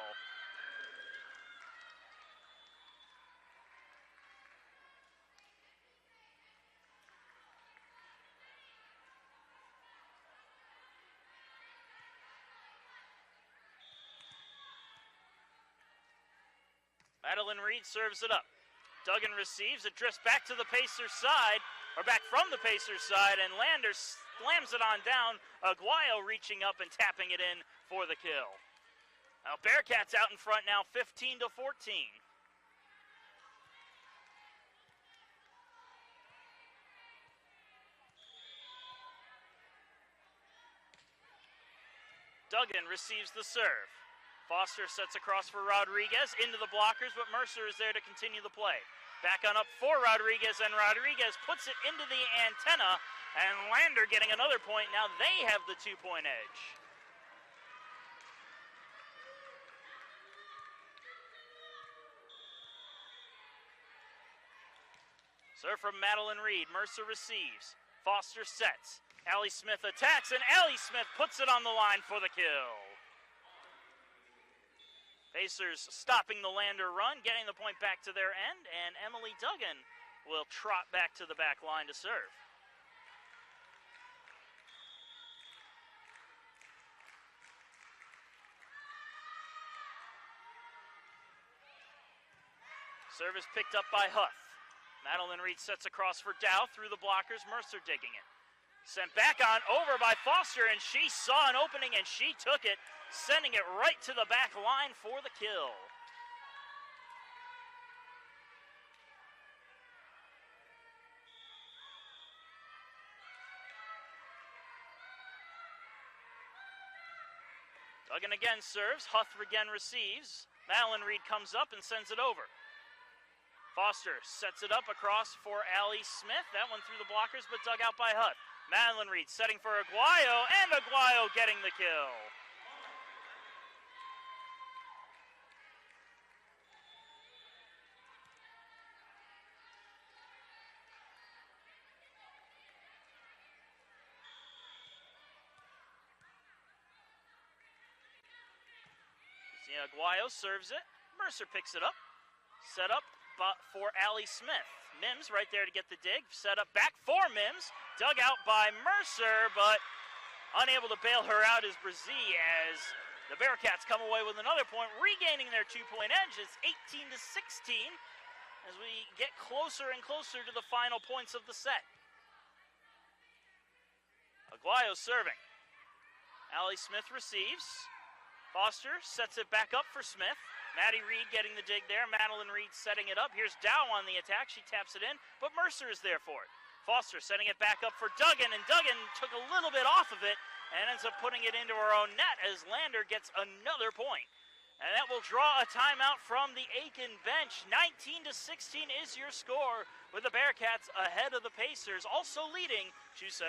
Madeline Reed serves it up. Duggan receives, it drifts back to the Pacers side, or back from the Pacers side, and Lander slams it on down. Aguayo reaching up and tapping it in for the kill. Now Bearcats out in front now, 15-14. Duggan receives the serve. Foster sets across for Rodriguez into the blockers, but Mercer is there to continue the play. Back on up for Rodriguez, and Rodriguez puts it into the antenna, and Lander getting another point. Now they have the 2-point edge. Serve from Madeline Reed. Mercer receives. Foster sets. Allie Smith attacks, and Allie Smith puts it on the line for the kill. Pacers stopping the Lander run, getting the point back to their end, and Emily Duggan will trot back to the back line to serve. Serve is picked up by Huth. Madeline Reed sets across for Dow through the blockers. Mercer digging it. Sent back on over by Foster, and she saw an opening and she took it, sending it right to the back line for the kill. Duggan again serves. Huth again receives. Madeline Reed comes up and sends it over. Foster sets it up across for Allie Smith. That one through the blockers, but dug out by Huth. Madeline Reed setting for Aguayo, and Aguayo getting the kill. Aguayo serves it. Mercer picks it up. Set up for Allie Smith. Mims right there to get the dig. Set up back for Mims. Dug out by Mercer, but unable to bail her out is Brzee as the Bearcats come away with another point, regaining their 2-point edge. It's 18-16 as we get closer and closer to the final points of the set. Aguayo serving. Allie Smith receives. Foster sets it back up for Smith. Maddie Reed getting the dig there. Madeline Reed setting it up. Here's Dow on the attack. She taps it in, but Mercer is there for it. Foster setting it back up for Duggan, and Duggan took a little bit off of it and ends up putting it into her own net as Lander gets another point. And that will draw a timeout from the Aiken bench. 19-16 is your score, with the Bearcats ahead of the Pacers, also leading 2-1.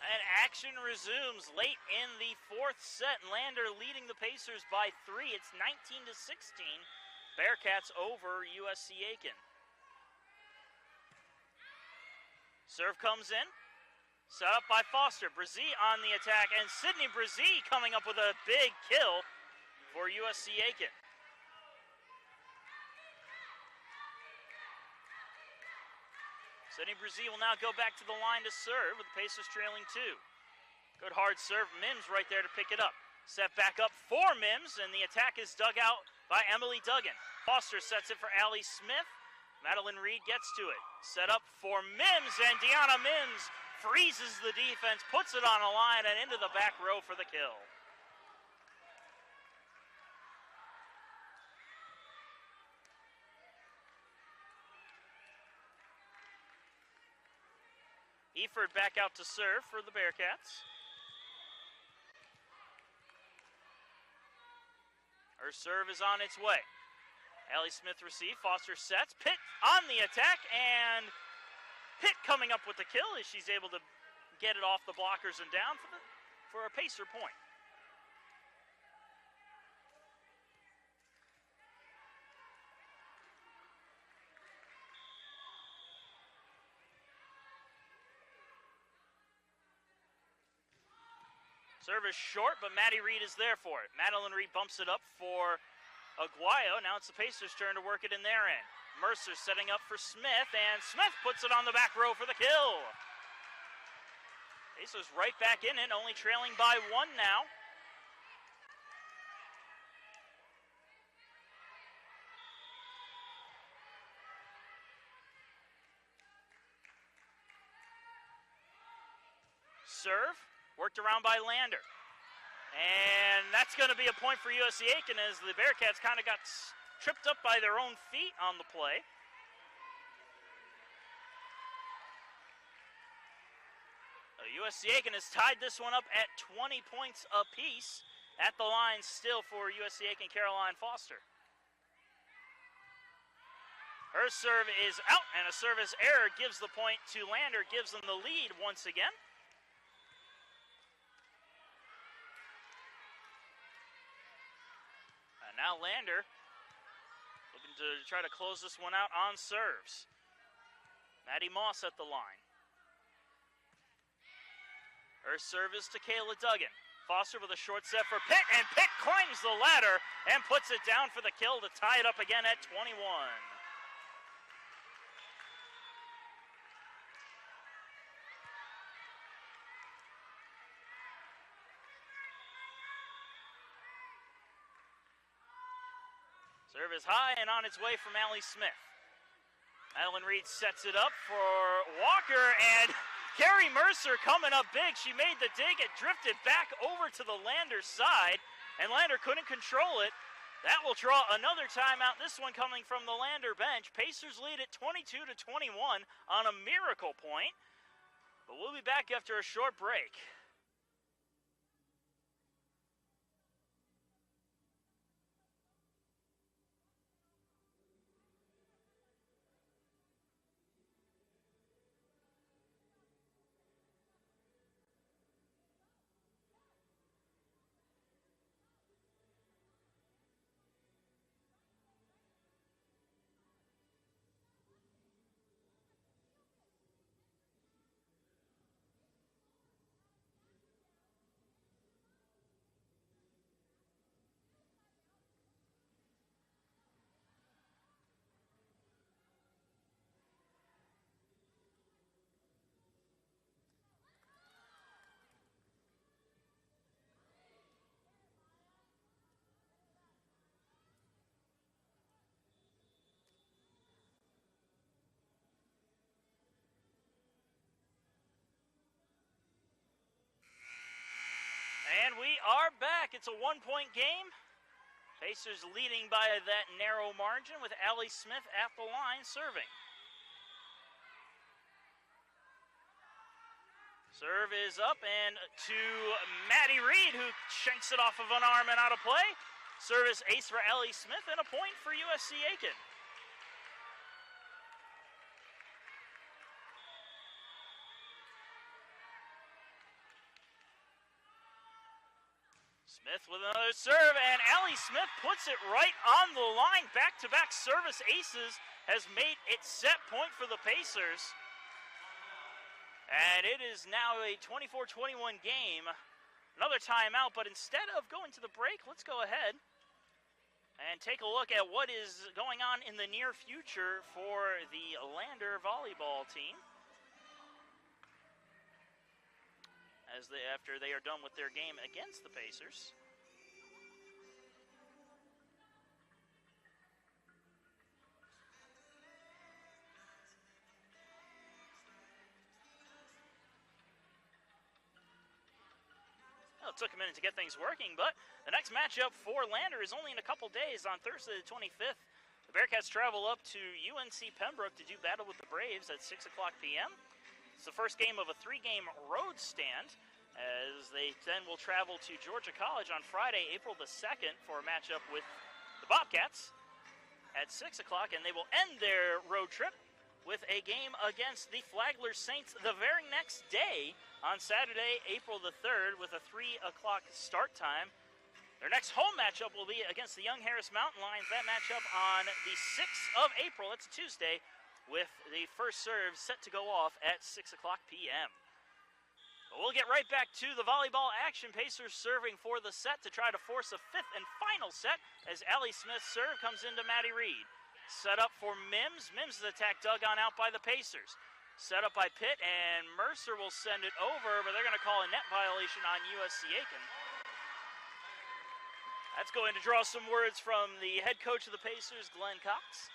And action resumes late in the fourth set. Lander leading the Pacers by 3. It's 19-16. Bearcats over USC Aiken. Serve comes in. Set up by Foster. Brzee on the attack, and Sydney Brzee coming up with a big kill for USC Aiken. Sydney Brzee will now go back to the line to serve, with the Pacers trailing 2. Good hard serve. Mims right there to pick it up. Set back up for Mims, and the attack is dug out by Emily Duggan. Foster sets it for Allie Smith. Madeline Reed gets to it. Set up for Mims, and Deanna Mims freezes the defense, puts it on a line, and into the back row for the kill. Eford back out to serve for the Bearcats. Her serve is on its way. Allie Smith receive, Foster sets, Pitt on the attack, and Pitt coming up with the kill as she's able to get it off the blockers and down for a Pacer point. Service short, but Maddie Reed is there for it. Madeline Reed bumps it up for Aguayo. Now it's the Pacers' turn to work it in their end. Mercer setting up for Smith, and Smith puts it on the back row for the kill. Pacers right back in it, only trailing by 1 now. Serve. Worked around by Lander. And that's going to be a point for USC Aiken as the Bearcats kind of got tripped up by their own feet on the play. USC Aiken has tied this one up at 20 points apiece. At the line still for USC Aiken, Caroline Foster. Her serve is out, and a service error gives the point to Lander, gives them the lead once again. Now Lander looking to try to close this one out on serves. Maddie Moss at the line. Her serve is to Kayla Duggan. Foster with a short set for Pitt, and Pitt climbs the ladder and puts it down for the kill to tie it up again at 21. Serve is high and on its way from Allie Smith. Madeline Reed sets it up for Walker, and Carrie Mercer coming up big. She made the dig, it drifted back over to the Lander side, and Lander couldn't control it. That will draw another timeout, this one coming from the Lander bench. Pacers lead at 22-21 on a miracle point, but we'll be back after a short break. And we are back. It's a one-point game. Pacers leading by that narrow margin with Allie Smith at the line serving. Serve is up and to Maddie Reed, who shanks it off of an arm and out of play. Service ace for Allie Smith and a point for USC Aiken. Smith with another serve, and Allie Smith puts it right on the line. Back-to-back service aces has made it set point for the Pacers. And it is now a 24-21 game. Another timeout, but instead of going to the break, let's go ahead and take a look at what is going on in the near future for the Lander volleyball team. After they are done with their game against the Pacers. Well, it took a minute to get things working, but the next matchup for Lander is only in a couple days on Thursday the 25th. The Bearcats travel up to UNC Pembroke to do battle with the Braves at 6 o'clock p.m. It's the first game of a 3-game road stand. as they then will travel to Georgia College on Friday, April the 2nd, for a matchup with the Bobcats at 6 o'clock, and they will end their road trip with a game against the Flagler Saints the very next day on Saturday, April the 3rd, with a 3 o'clock start time. Their next home matchup will be against the Young Harris Mountain Lions. That matchup on the 6th of April, it's a Tuesday, with the first serve set to go off at 6 o'clock p.m. We'll get right back to the volleyball action. Pacers serving for the set to try to force a fifth and final set as Allie Smith's serve comes into Maddie Reed. Set up for Mims. Mims' attack dug on out by the Pacers. Set up by Pitt, and Mercer will send it over, but they're going to call a net violation on USC Aiken. That's going to draw some words from the head coach of the Pacers, Glenn Cox.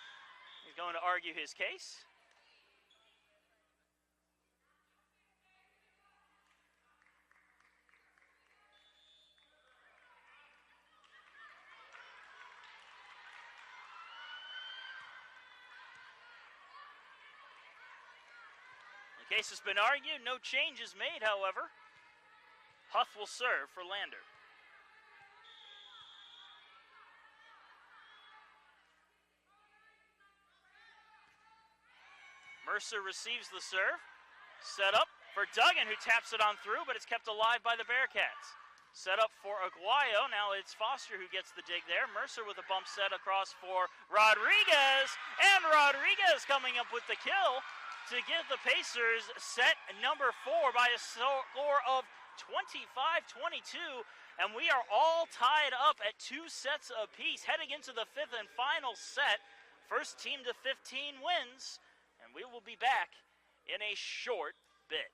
He's going to argue his case. The case has been argued. No changes made, however. Huth will serve for Lander. Mercer receives the serve. Set up for Duggan, who taps it on through, but it's kept alive by the Bearcats. Set up for Aguayo. Now it's Foster who gets the dig there. Mercer with a bump set across for Rodriguez. And Rodriguez coming up with the kill to give the Pacers set number 4 by a score of 25-22. And we are all tied up at 2 sets apiece, heading into the 5th and final set. First team to 15 wins. And we will be back in a short bit.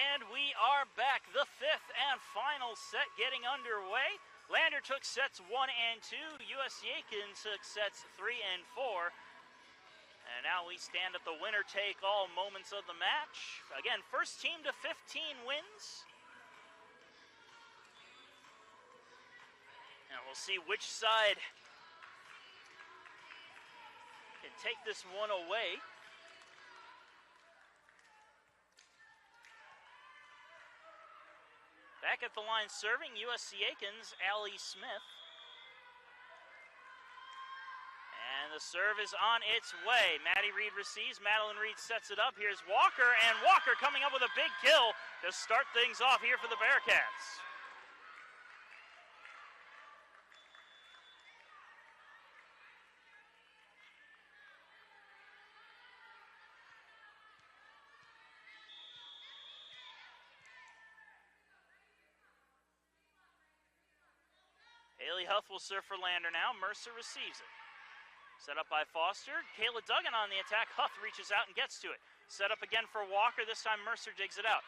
And we are back. The fifth and final set getting underway. Lander took sets 1 and 2. USC Aiken took sets 3 and 4. And now we stand at the winner-take-all moments of the match. Again, first team to 15 wins. And we'll see which side can take this one away. Back at the line serving, USC Aiken's Allie Smith. And the serve is on its way. Maddie Reed receives, Madeline Reed sets it up. Here's Walker, and Walker coming up with a big kill to start things off here for the Bearcats. Haley Huff will serve for Lander now. Mercer receives it. Set up by Foster. Kayla Duggan on the attack. Huff reaches out and gets to it. Set up again for Walker. This time Mercer digs it out.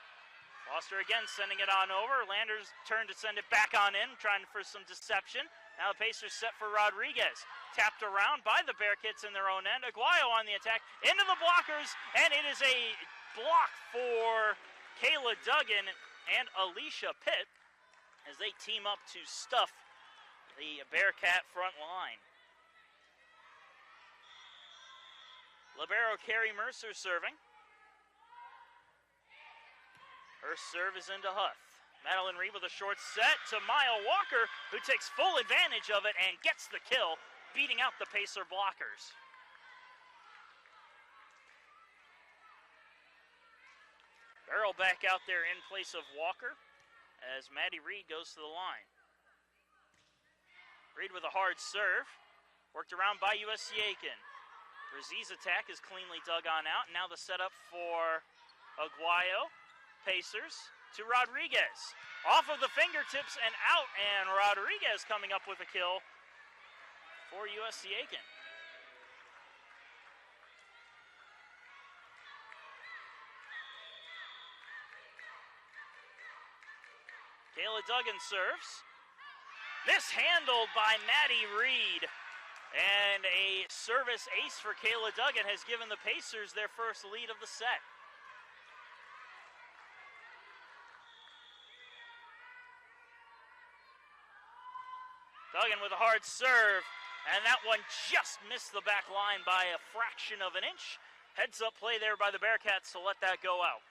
Foster again sending it on over. Lander's turn to send it back on in, trying for some deception. Now the Pacers set for Rodriguez. Tapped around by the Bearcats in their own end. Aguayo on the attack. Into the blockers. And it is a block for Kayla Duggan and Alicia Pitt as they team up to stuff the Bearcat front line. Libero Carrie Mercer serving. Her serve is into Huff. Madeline Reed with a short set to Maya Walker, who takes full advantage of it and gets the kill, beating out the Pacer blockers. Barrel back out there in place of Walker as Maddie Reed goes to the line. Reed with a hard serve, worked around by USC Aiken. Brazie's attack is cleanly dug on out. Now the setup for Aguayo. Pacers to Rodriguez. Off of the fingertips and out, and Rodriguez coming up with a kill for USC Aiken. Kayla Duggan serves. Mishandled by Maddie Reed. And a service ace for Kayla Duggan has given the Pacers their first lead of the set. Duggan with a hard serve, and that one just missed the back line by a fraction of an inch. Heads up play there by the Bearcats to let that go out.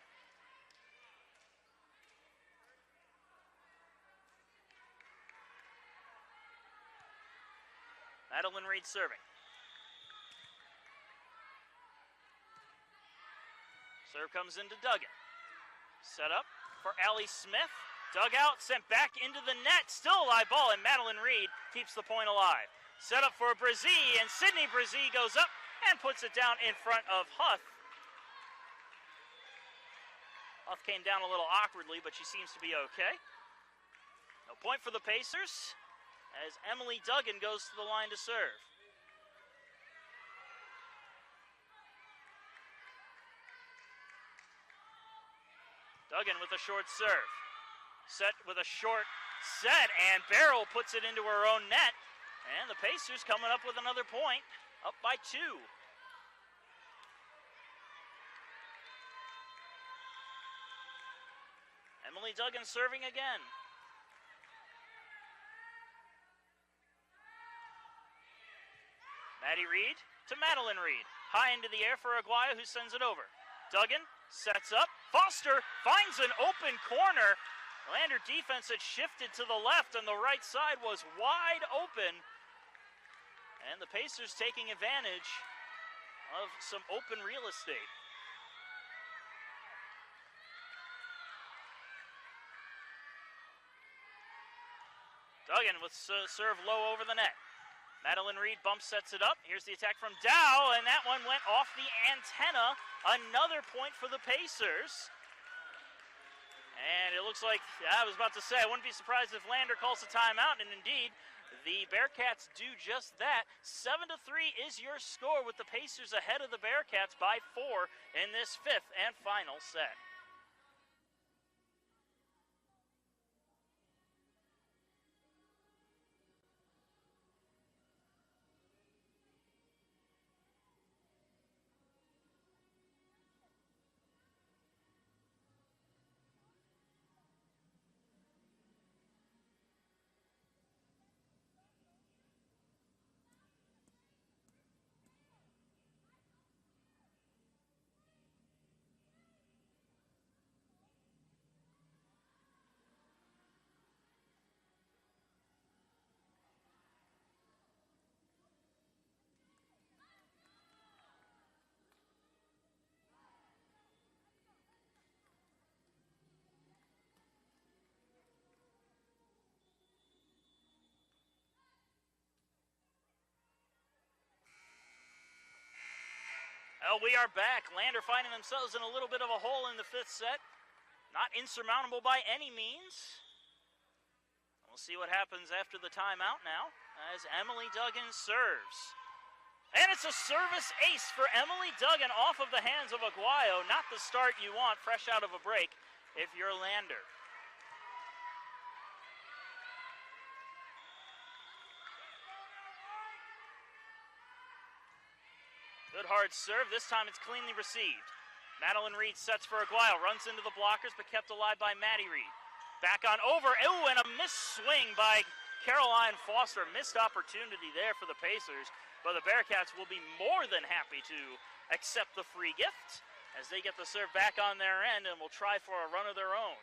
Madeline Reed serving. Serve comes into Duggan. Set up for Allie Smith. Dug out, sent back into the net. Still a live ball, and Madeline Reed keeps the point alive. Set up for Brazie, and Sydney Brazie goes up and puts it down in front of Huff. Huff came down a little awkwardly, but she seems to be okay. No point for the Pacers as Emily Duggan goes to the line to serve. Duggan with a short serve. Set with a short set, and Barrel puts it into her own net. And the Pacers coming up with another point, up by 2. Emily Duggan serving again. Maddie Reed to Madeline Reed. High into the air for Aguayo, who sends it over. Duggan sets up. Foster finds an open corner. Lander defense had shifted to the left, and the right side was wide open. And the Pacers taking advantage of some open real estate. Duggan with serve low over the net. Madeline Reed bump sets it up. Here's the attack from Dow, and that one went off the antenna. Another point for the Pacers. And it looks like, I was about to say, I wouldn't be surprised if Lander calls a timeout, and indeed, the Bearcats do just that. 7-3 is your score, with the Pacers ahead of the Bearcats by 4 in this fifth and final set. Well, we are back. Lander finding themselves in a little bit of a hole in the fifth set. Not insurmountable by any means. We'll see what happens after the timeout now as Emily Duggan serves. And it's a service ace for Emily Duggan off of the hands of Aguayo. Not the start you want fresh out of a break if you're Lander. Good hard serve. This time it's cleanly received. Madeline Reed sets for Aguayo. Runs into the blockers but kept alive by Maddie Reed. Back on over. Ooh, and a missed swing by Caroline Foster. Missed opportunity there for the Pacers. But the Bearcats will be more than happy to accept the free gift as they get the serve back on their end and will try for a run of their own.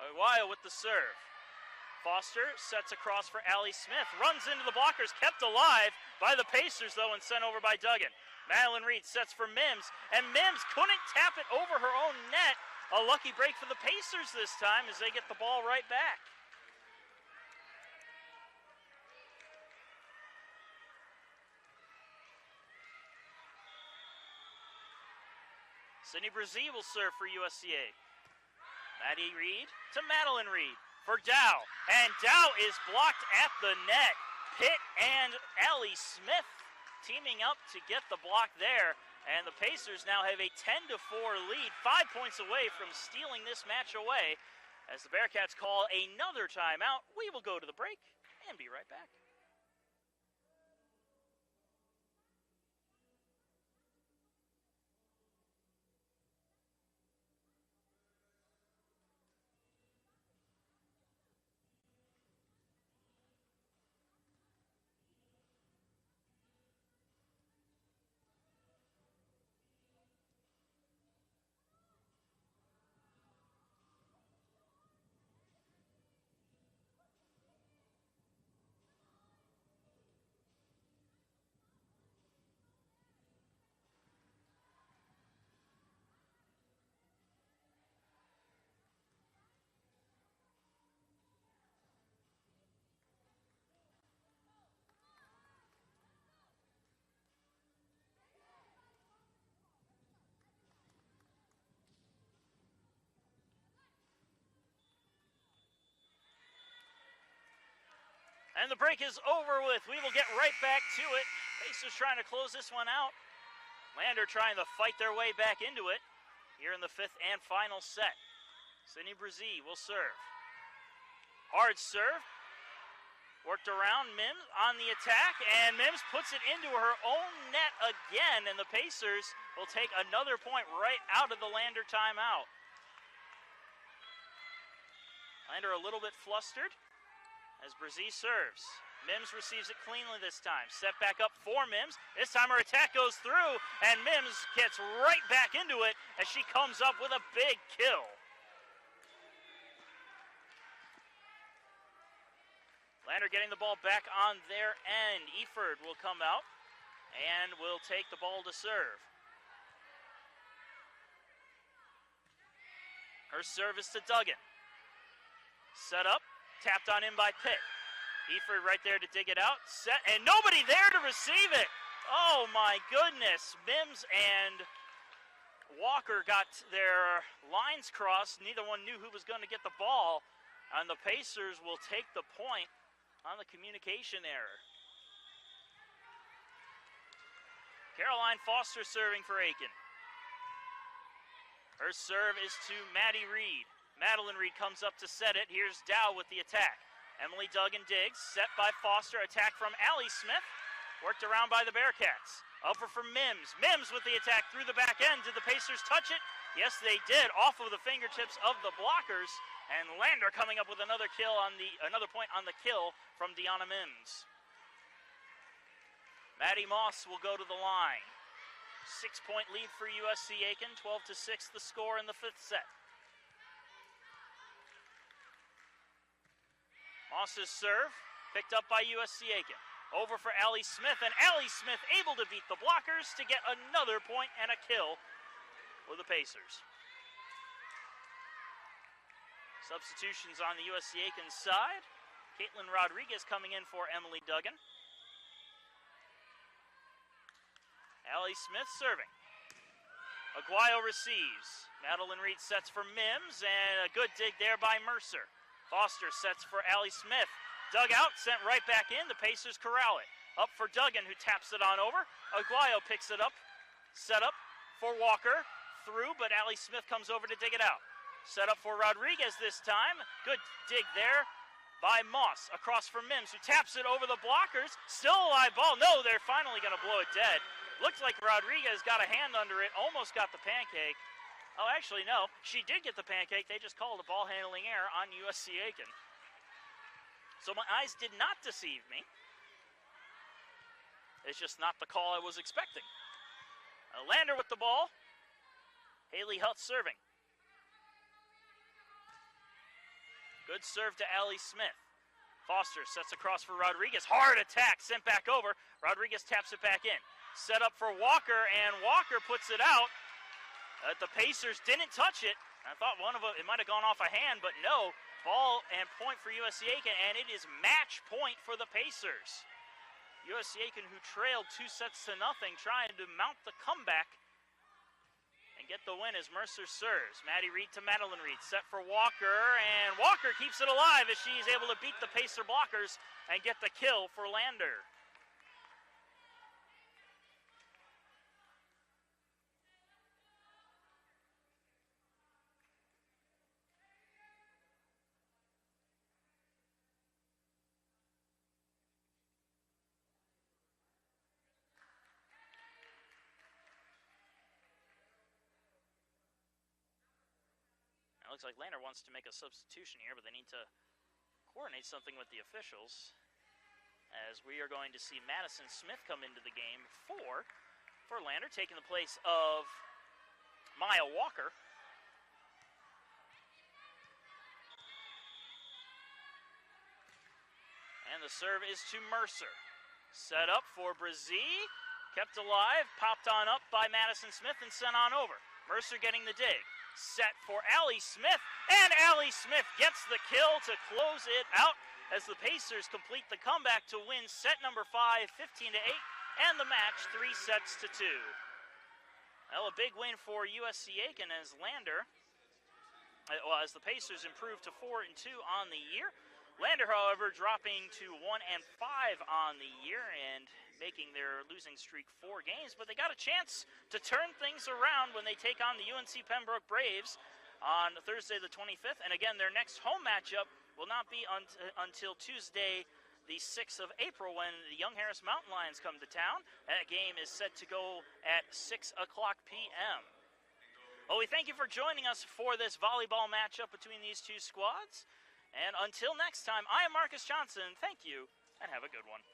Aguayo with the serve. Foster sets across for Allie Smith. Runs into the blockers, kept alive by the Pacers, though, and sent over by Duggan. Madeline Reed sets for Mims, and Mims couldn't tap it over her own net. A lucky break for the Pacers this time as they get the ball right back. Sydney Brzee will serve for USCA. Maddie Reed to Madeline Reed for Dow. And Dow is blocked at the net. Pitt and Allie Smith teaming up to get the block there. And the Pacers now have a 10-4 lead, 5 points away from stealing this match away. As the Bearcats call another timeout, we will go to the break and be right back. And the break is over with. We will get right back to it. Pacers trying to close this one out. Lander trying to fight their way back into it here in the fifth and final set. Sydney Brzee will serve. Hard serve. Worked around Mims on the attack, and Mims puts it into her own net again, and the Pacers will take another point right out of the Lander timeout. Lander a little bit flustered as Brzee serves. Mims receives it cleanly this time. Set back up for Mims. This time her attack goes through, and Mims gets right back into it as she comes up with a big kill. Lander getting the ball back on their end. Eford will come out and will take the ball to serve. Her service to Duggan. Set up. Tapped on in by Pitt. Eford right there to dig it out. Set, and nobody there to receive it. Oh my goodness. Mims and Walker got their lines crossed. Neither one knew who was going to get the ball. And the Pacers will take the point on the communication error. Caroline Foster serving for Aiken. Her serve is to Maddie Reed. Madeline Reed comes up to set it. Here's Dow with the attack. Emily Duggan digs. Set by Foster. Attack from Allie Smith. Worked around by the Bearcats. Over for Mims. Mims with the attack through the back end. Did the Pacers touch it? Yes, they did. Off of the fingertips of the blockers. And Lander coming up with another point on the kill from Deanna Mims. Maddie Moss will go to the line. 6-point lead for USC Aiken. 12-6 the score in the fifth set. Moss's serve, picked up by USC Aiken. Over for Allie Smith, and Allie Smith able to beat the blockers to get another point and a kill for the Pacers. Substitutions on the USC Aiken side. Caitlin Rodriguez coming in for Emily Duggan. Allie Smith serving. Aguayo receives. Madeline Reed sets for Mims, and a good dig there by Mercer. Foster sets for Allie Smith. Dug out, sent right back in. The Pacers corral it. Up for Duggan, who taps it on over. Aguayo picks it up. Set up for Walker. Through, but Allie Smith comes over to dig it out. Set up for Rodriguez this time. Good dig there by Moss. Across for Mims, who taps it over the blockers. Still a live ball. No, they're finally going to blow it dead. Looks like Rodriguez got a hand under it, almost got the pancake. Oh, actually, no. She did get the pancake. They just called a ball handling error on USC Aiken. So my eyes did not deceive me. It's just not the call I was expecting. Lander with the ball. Haley Hutt serving. Good serve to Allie Smith. Foster sets across for Rodriguez. Hard attack, sent back over. Rodriguez taps it back in. Set up for Walker, and Walker puts it out. The Pacers didn't touch it. I thought one of them, it might have gone off a hand, but no. Ball and point for USC Aiken, and it is match point for the Pacers. USC Aiken, who trailed 2-0, trying to mount the comeback and get the win as Mercer serves. Maddie Reed to Madeline Reed, set for Walker, and Walker keeps it alive as she's able to beat the Pacer blockers and get the kill for Lander. Looks like Lander wants to make a substitution here, but they need to coordinate something with the officials, as we are going to see Madison Smith come into the game for Lander, taking the place of Maya Walker. And the serve is to Mercer. Set up for Brazee, kept alive, popped on up by Madison Smith and sent on over. Mercer getting the dig. Set for Allie Smith, and Allie Smith gets the kill to close it out as the Pacers complete the comeback to win set number 5, 15-8, and the match 3-2. Well, a big win for USC Aiken as Lander, as the Pacers improve to 4-2 on the year. Lander, however, dropping to 1-5 on the year and making their losing streak 4 games, but they got a chance to turn things around when they take on the UNC Pembroke Braves on Thursday the 25th. And again, their next home matchup will not be until Tuesday the 6th of April when the Young Harris Mountain Lions come to town. That game is set to go at 6 o'clock p.m. Well, we thank you for joining us for this volleyball matchup between these two squads. And until next time, I am Marcus Johnson. Thank you, and have a good one.